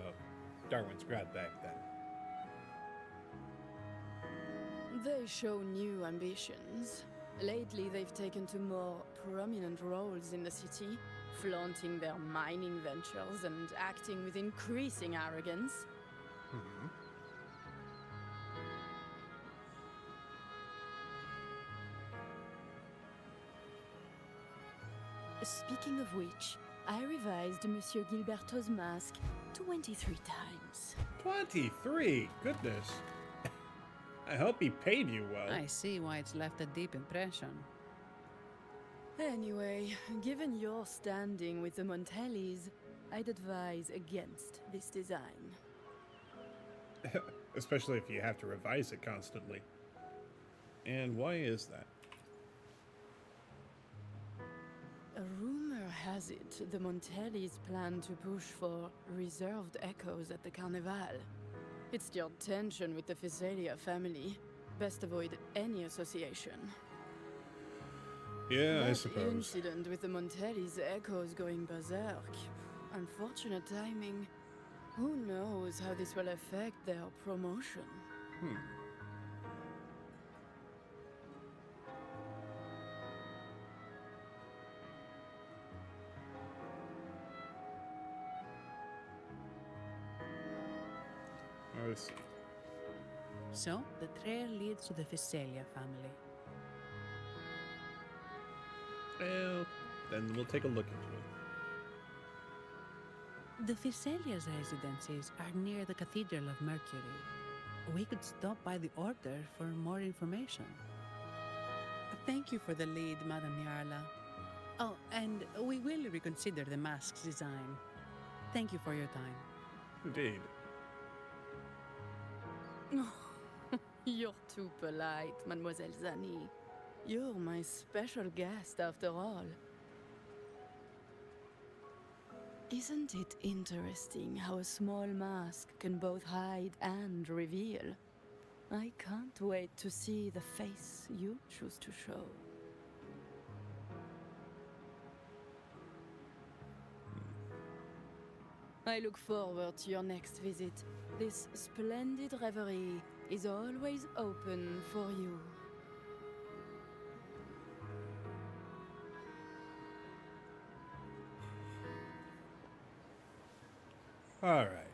Darwin's grad back then. They show new ambitions. Lately, they've taken to more prominent roles in the city, flaunting their mining ventures and acting with increasing arrogance. Hmm. Speaking of which, I revised Monsieur Gilberto's mask 23 times. 23? Goodness. I hope he paid you well. I see why it's left a deep impression. Anyway, given your standing with the Montellis, I'd advise against this design. Especially if you have to revise it constantly. And why is that? A rumor has it the Montellis plan to push for reserved echoes at the Carnival. It's still tension with the Visalia family. Best avoid any association. Yeah, I That suppose. incident with the Montellis' echoes going berserk. Unfortunate timing. Who knows how this will affect their promotion? Hmm. I see. So, the trail leads to the Visalia family. Well, then we'll take a look into it. The Visalia's residences are near the Cathedral of Mercury. We could stop by the Order for more information. Thank you for the lead, Madame Yarla. Oh, and we will reconsider the mask's design. Thank you for your time. Indeed. You're too polite, Mademoiselle Zani. You're my special guest, after all. Isn't it interesting how a small mask can both hide and reveal? I can't wait to see the face you choose to show. I look forward to your next visit. This splendid reverie is always open for you. All right.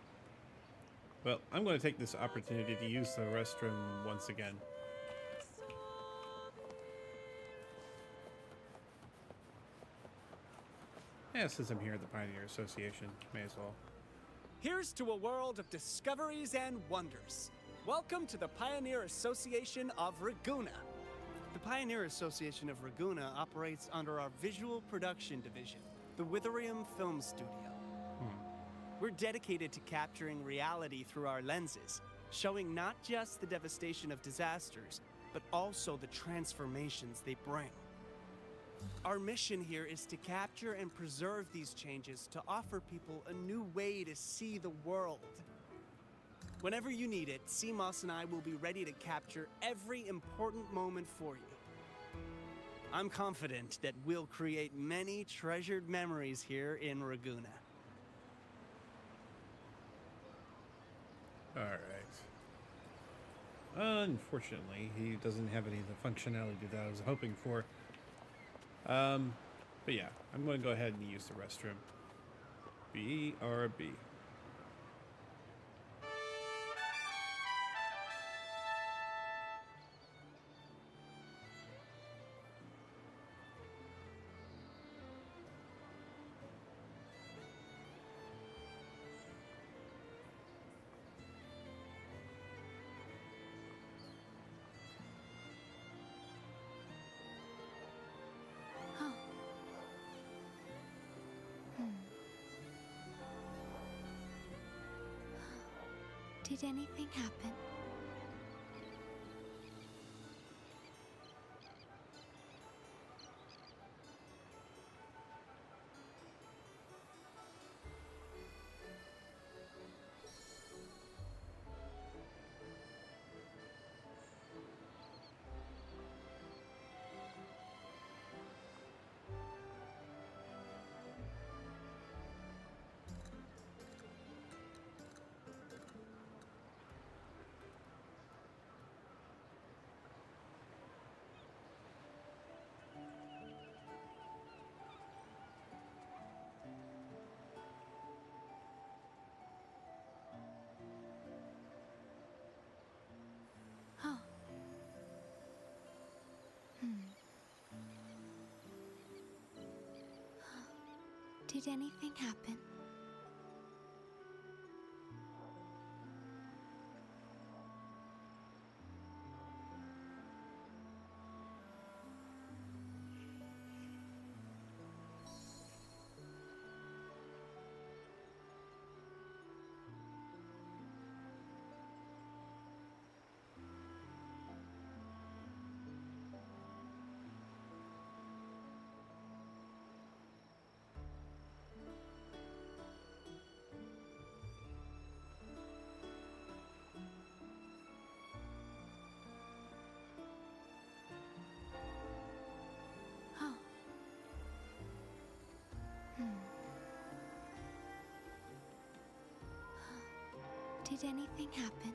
Well, I'm going to take this opportunity to use the restroom once again. Yeah, since I'm here at the Pioneer Association, may as well. Here's to a world of discoveries and wonders. Welcome to the Pioneer Association of Raguna. The Pioneer Association of Raguna operates under our visual production division, the Wuthering Film Studio. We're dedicated to capturing reality through our lenses, showing not just the devastation of disasters, but also the transformations they bring. Our mission here is to capture and preserve these changes to offer people a new way to see the world. Whenever you need it, CMOS and I will be ready to capture every important moment for you. I'm confident that we'll create many treasured memories here in Raguna. All right. Unfortunately, he doesn't have any of the functionality that I was hoping for. But yeah, I'm going to go ahead and use the restroom. BRB. Did anything happen? Oh. Did anything happen? Did anything happen?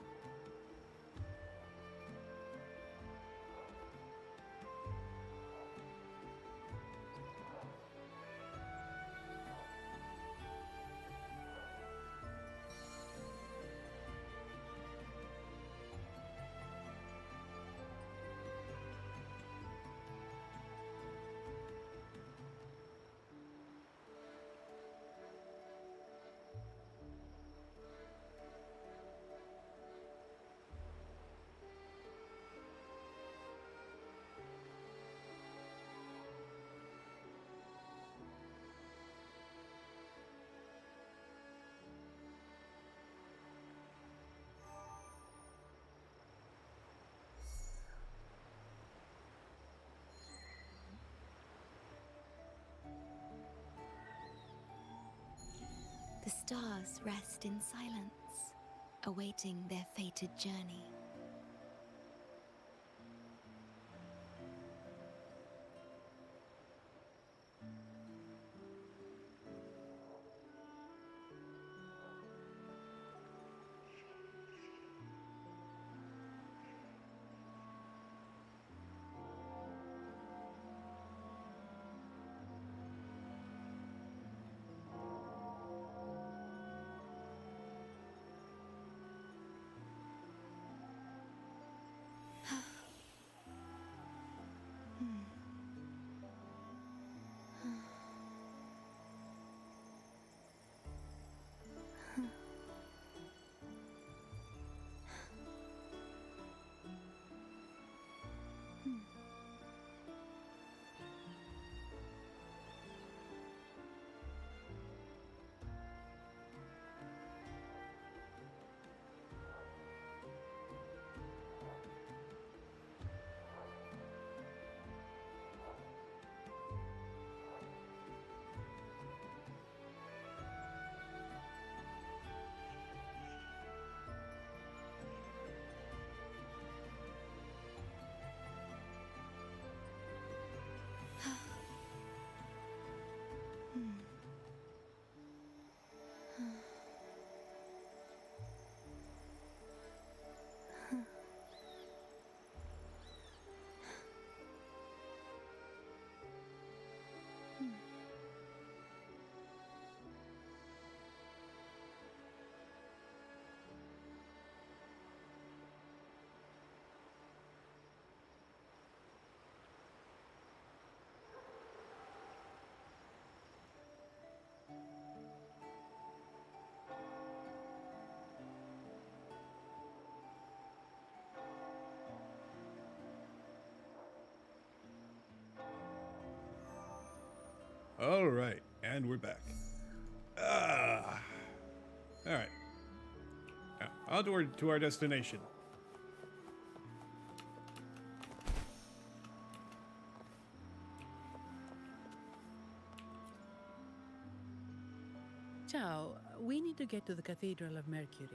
The stars rest in silence, awaiting their fated journey. All right, and we're back. All right. Now, onward to our destination. Ciao, we need to get to the Cathedral of Mercury.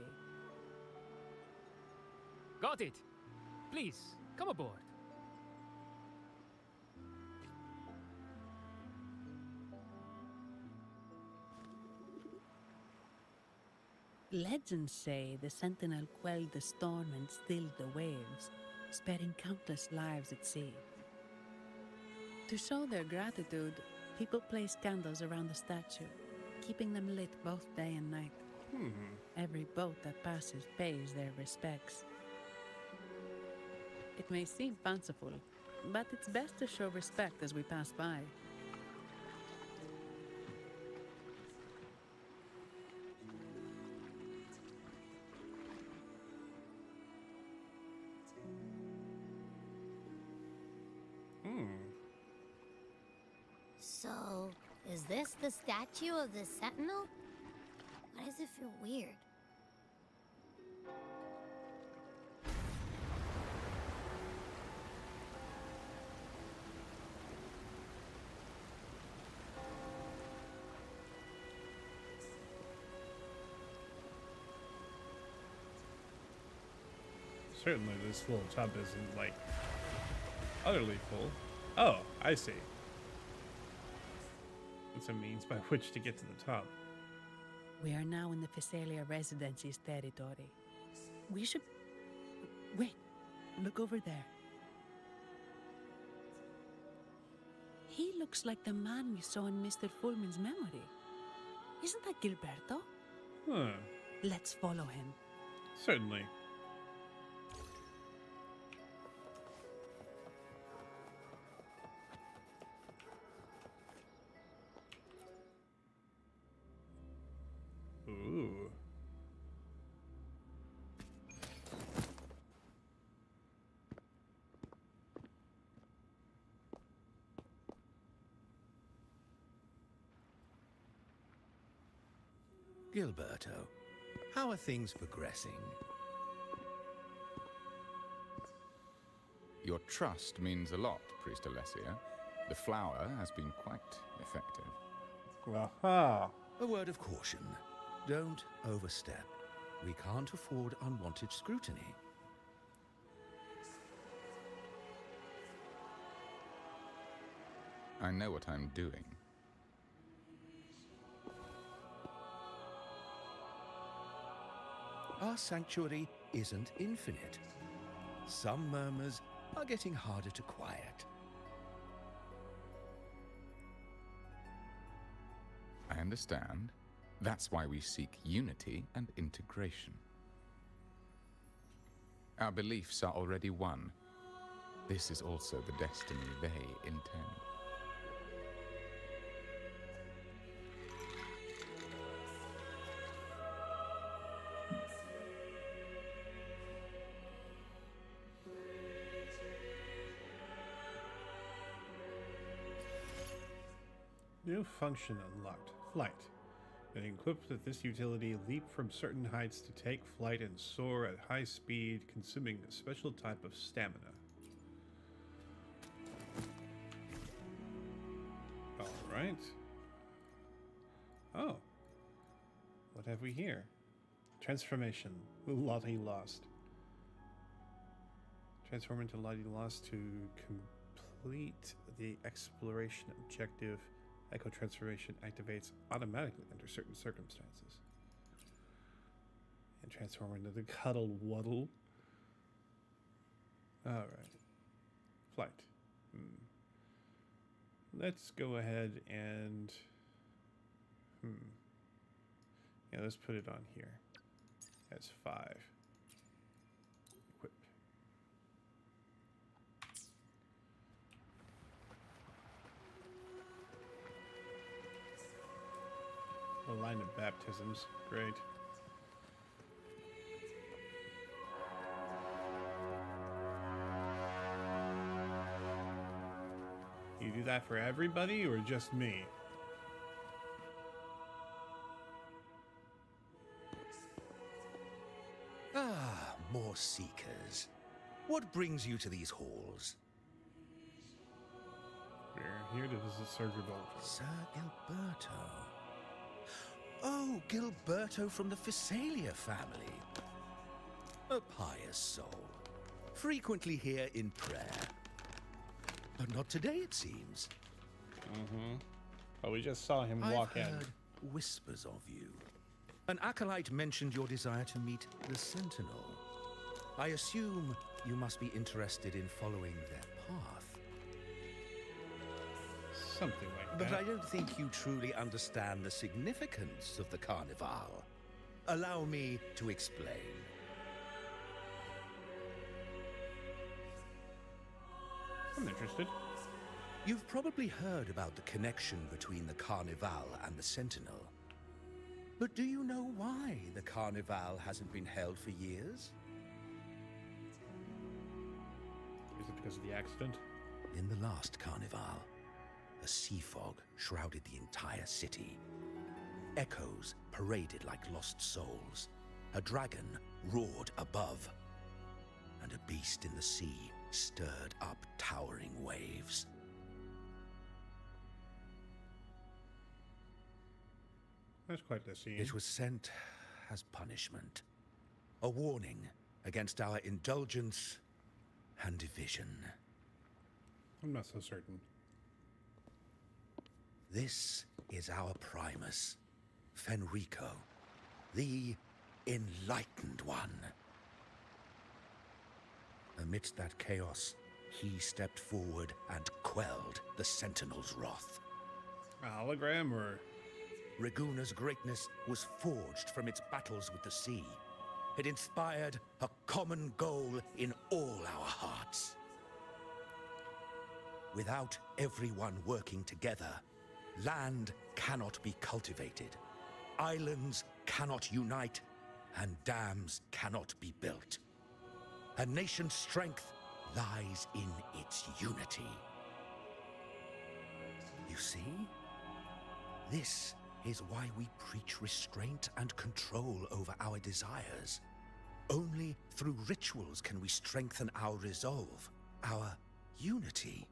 Got it. Please, come aboard. Legends say the Sentinel quelled the storm and stilled the waves, sparing countless lives at sea. To show their gratitude, people place candles around the statue, keeping them lit both day and night. Every boat that passes pays their respects. It may seem fanciful, but it's best to show respect as we pass by. So, is this the statue of the Sentinel? Why does it feel weird? Certainly this little tub isn't, like, utterly full. Oh, I see. It's a means by which to get to the top. We are now in the Physalia Residency's territory. We should... Wait, look over there. He looks like the man we saw in Mr. Fullman's memory. Isn't that Gilberto? Huh. Let's follow him. Certainly. Ooh. Gilberto, how are things progressing? Your trust means a lot, Priest Alessia. The flower has been quite effective. Aha. A word of caution. Don't overstep. We can't afford unwanted scrutiny. I know what I'm doing. Our sanctuary isn't infinite. Some murmurs are getting harder to quiet. I understand. That's why we seek unity and integration. Our beliefs are already one. This is also the destiny they intend. New function unlocked. Flight. When equipped with this utility, leap from certain heights to take flight and soar at high speed, consuming a special type of stamina. Alright. Oh. What have we here? Transformation. Lottie Lost. Transform into Lottie Lost to complete the exploration objective. Echo transformation activates automatically under certain circumstances. And transform into the Cuddle Wuddle. Alright. Flight. Let's go ahead and... Yeah, let's put it on here. That's 5. Equip. A line of baptisms. Great. You do that for everybody or just me? Ah, more seekers. What brings you to these halls? We're here to visit Sir Gilberto. Sir Gilberto. Oh, Gilberto from the Physalia family. A pious soul. Frequently here in prayer. But not today, it seems. Mm-hmm. Oh, we just saw him walk in. I've heard whispers of you. An acolyte mentioned your desire to meet the Sentinel. I assume you must be interested in following their path. Something like But that. I don't think you truly understand the significance of the Carnival. Allow me to explain. I'm interested. You've probably heard about the connection between the Carnival and the Sentinel. But do you know why the Carnival hasn't been held for years? Is it because of the accident? In the last Carnival, a sea fog shrouded the entire city. Echoes paraded like lost souls. A dragon roared above. And a beast in the sea stirred up towering waves. That's quite the scene. It was sent as punishment. A warning against our indulgence and division. I'm not so certain. This is our Primus, Fenrico, the Enlightened One. Amidst that chaos, he stepped forward and quelled the Sentinel's wrath. A hologram, or...? Raguna's greatness was forged from its battles with the sea. It inspired a common goal in all our hearts. Without everyone working together, land cannot be cultivated, islands cannot unite, and dams cannot be built. A nation's strength lies in its unity. You see? This is why we preach restraint and control over our desires. Only through rituals can we strengthen our resolve, our unity.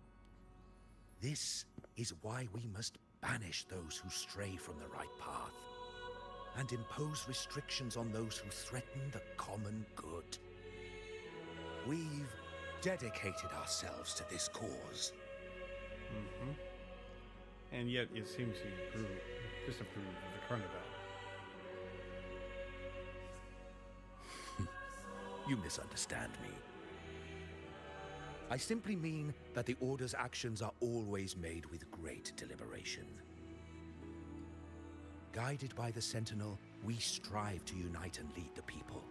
This is why we must banish those who stray from the right path, and impose restrictions on those who threaten the common good. We've dedicated ourselves to this cause. Mm-hmm. And yet it seems to disapprove of the Carnival. You misunderstand me. I simply mean that the Order's actions are always made with great deliberation. Guided by the Sentinel, we strive to unite and lead the people.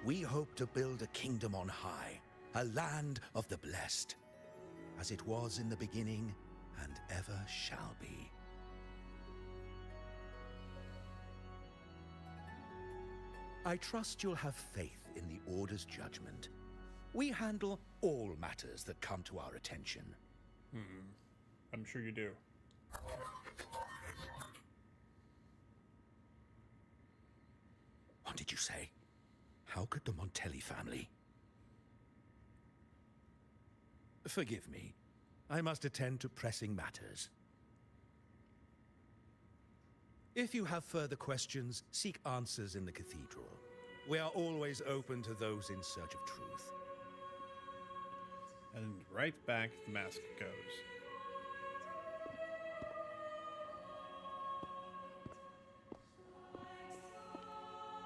We hope to build a kingdom on high, a land of the blessed, as it was in the beginning and ever shall be. I trust you'll have faith in the Order's judgment. We handle all matters that come to our attention. I'm sure you do. What did you say? How could the Montelli family? Forgive me. I must attend to pressing matters. If you have further questions, seek answers in the cathedral. We are always open to those in search of truth. And right back the mask goes.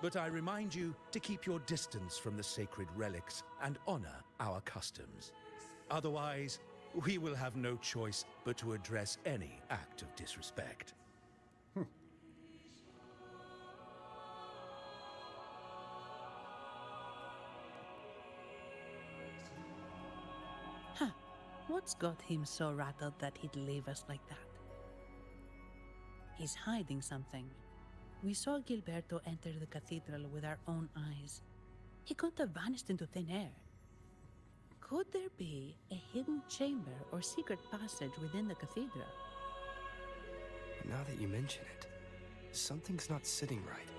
But I remind you to keep your distance from the sacred relics and honor our customs. Otherwise, we will have no choice but to address any act of disrespect. Huh. What's got him so rattled that he'd leave us like that? He's hiding something. We saw Gilberto enter the cathedral with our own eyes. He couldn't have vanished into thin air. Could there be a hidden chamber or secret passage within the cathedral? Now that you mention it, something's not sitting right.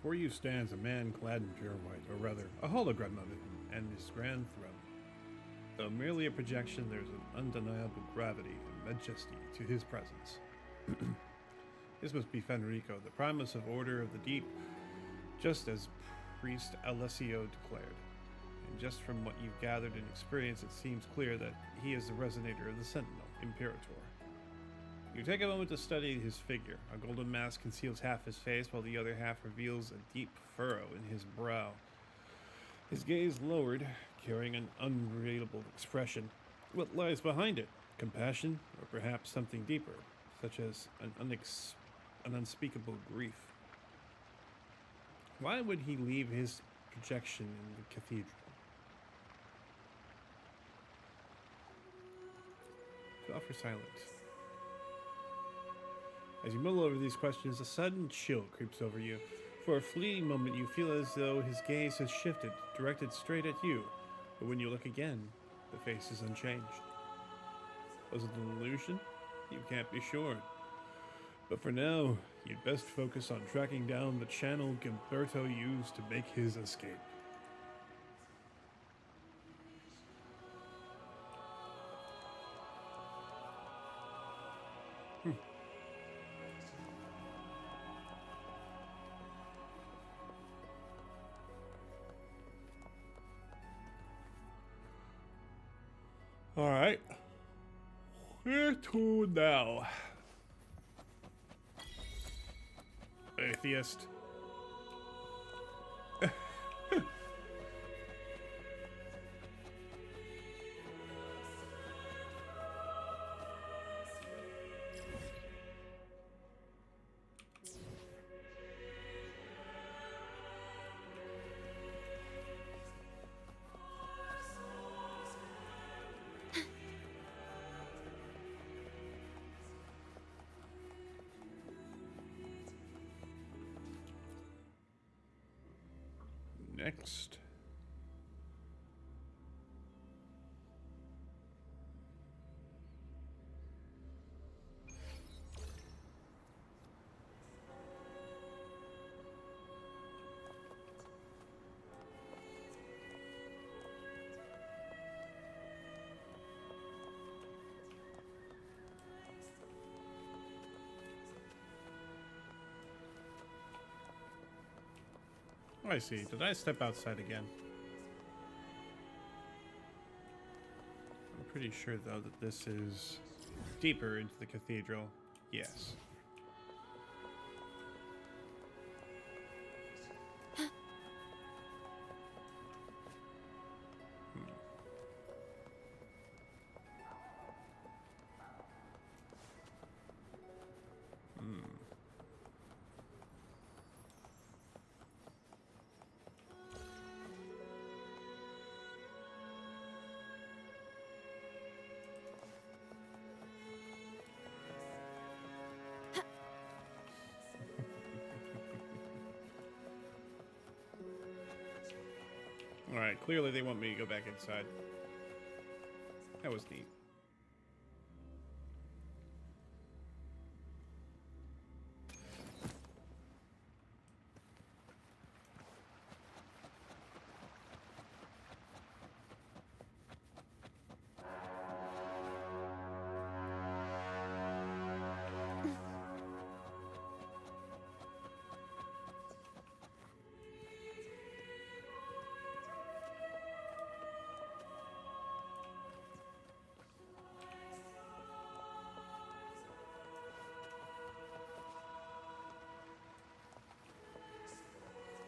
Before you stands a man clad in pure white, or rather, a hologram of it, and his grand throne. Though merely a projection, there's an undeniable gravity and majesty to his presence. This must be Fenrico, the Primus of Order of the Deep, just as Priest Alessio declared. And just from what you've gathered and experienced, it seems clear that he is the resonator of the Sentinel, Imperator. You take a moment to study his figure. A golden mask conceals half his face, while the other half reveals a deep furrow in his brow. His gaze lowered, carrying an unreadable expression. What lies behind it? Compassion, or perhaps something deeper, such as an unspeakable grief? Why would he leave his projection in the cathedral? To offer silence. As you mull over these questions, a sudden chill creeps over you. For a fleeting moment, you feel as though his gaze has shifted, directed straight at you. But when you look again, the face is unchanged. Was it an illusion? You can't be sure. But for now, you'd best focus on tracking down the channel Gilberto used to make his escape. All right. Where to now? Atheist. Next. I see. Did I step outside again? I'm pretty sure, though, that this is deeper into the cathedral. Yes. Alright, clearly they want me to go back inside. That was neat.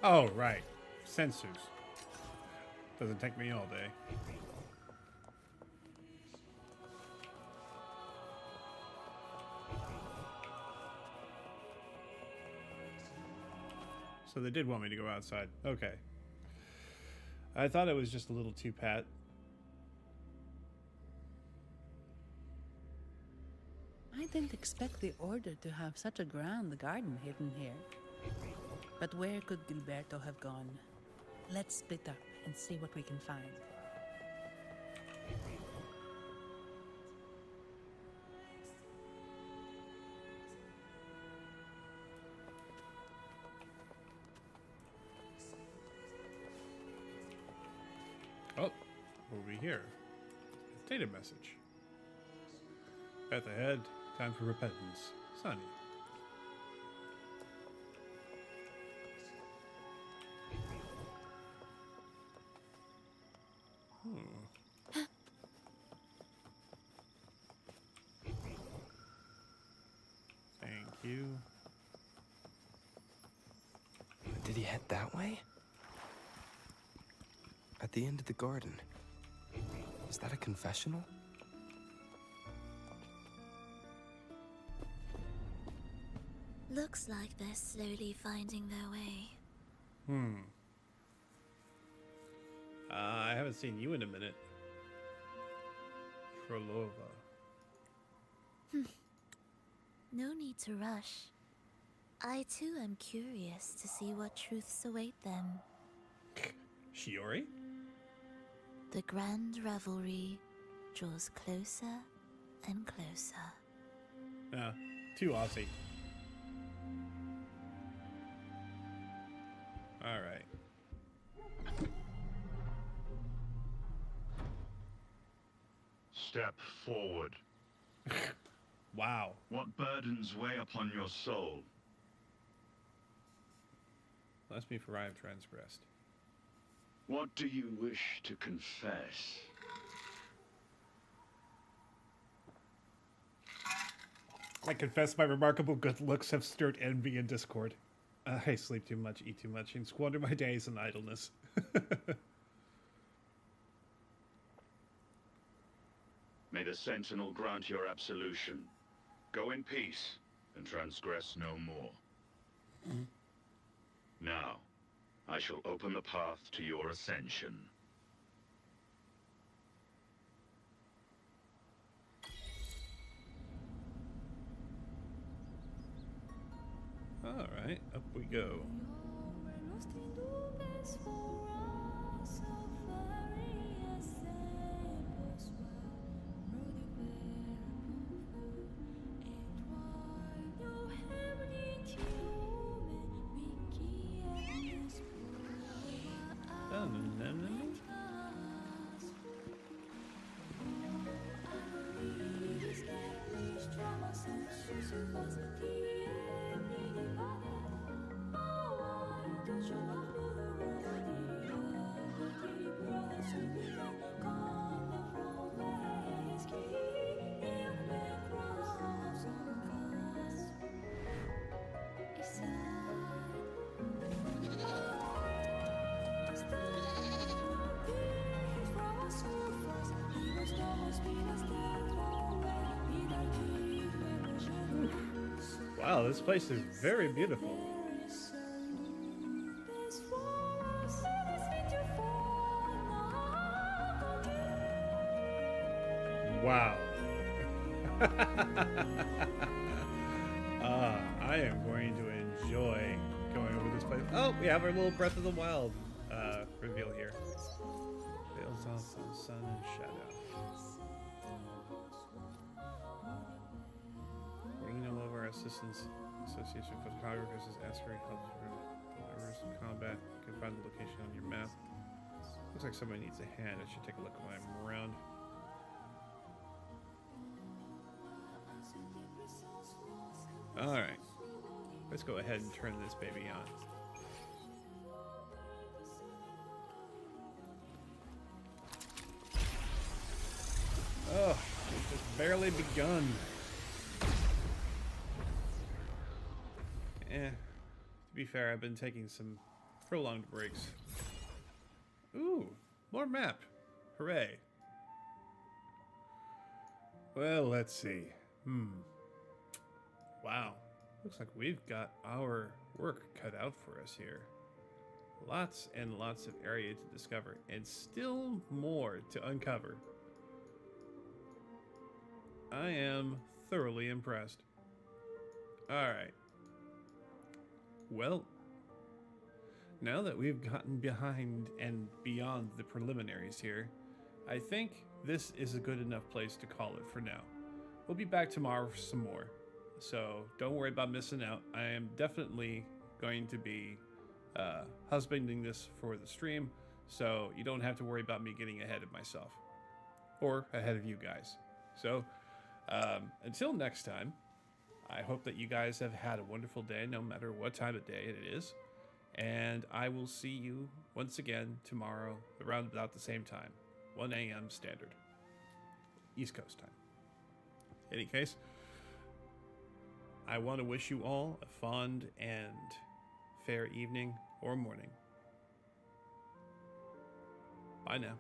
Oh, right. Sensors. Doesn't take me all day. So they did want me to go outside. Okay. I thought it was just a little too pat. I didn't expect the Order to have such a grand garden hidden here. But where could Gilberto have gone? Let's split up and see what we can find. here? Data message. Path ahead. Time for repentance. Sunny. Thank you. Did he head that way? At the end of the garden. Is that a confessional? Looks like they're slowly finding their way. I haven't seen you in a minute. Frolova. No need to rush. I too am curious to see what truths await them. Shiori? The grand revelry draws closer and closer. Too Aussie. Alright. Step forward. Wow. What burdens weigh upon your soul? Bless me for I have transgressed. What do you wish to confess? I confess my remarkable good looks have stirred envy and discord. I sleep too much, eat too much, and squander my days in idleness. May the Sentinel grant your absolution. Go in peace and transgress no more. Now, I shall open the path to your ascension. Alright, up we go. Wow, this place is very beautiful. Wow. I am going to enjoy going over this place. Oh, we have our little Breath of the Wild reveal here. Veils off on sun and shadow. Ringing all over our assistants. Association of Photographers is asking help for members in combat. You can find the location on your map. Looks like somebody needs a hand. I should take a look when I'm around. Alright. Let's go ahead and turn this baby on. Oh, it's just barely begun. To be fair, I've been taking some prolonged breaks. Ooh, more map. Hooray. Well, let's see. Wow. Looks like we've got our work cut out for us here. Lots and lots of area to discover, and still more to uncover. I am thoroughly impressed. Alright. Well, now that we've gotten behind and beyond the preliminaries here, I think this is a good enough place to call it for now. We'll be back tomorrow for some more, so don't worry about missing out. I am definitely going to be husbanding this for the stream, so you don't have to worry about me getting ahead of myself. or ahead of you guys. So until next time, I hope that you guys have had a wonderful day, no matter what time of day it is. And I will see you once again tomorrow around about the same time, 1 a.m. standard, East Coast time. In any case, I want to wish you all a fond and fair evening or morning. Bye now.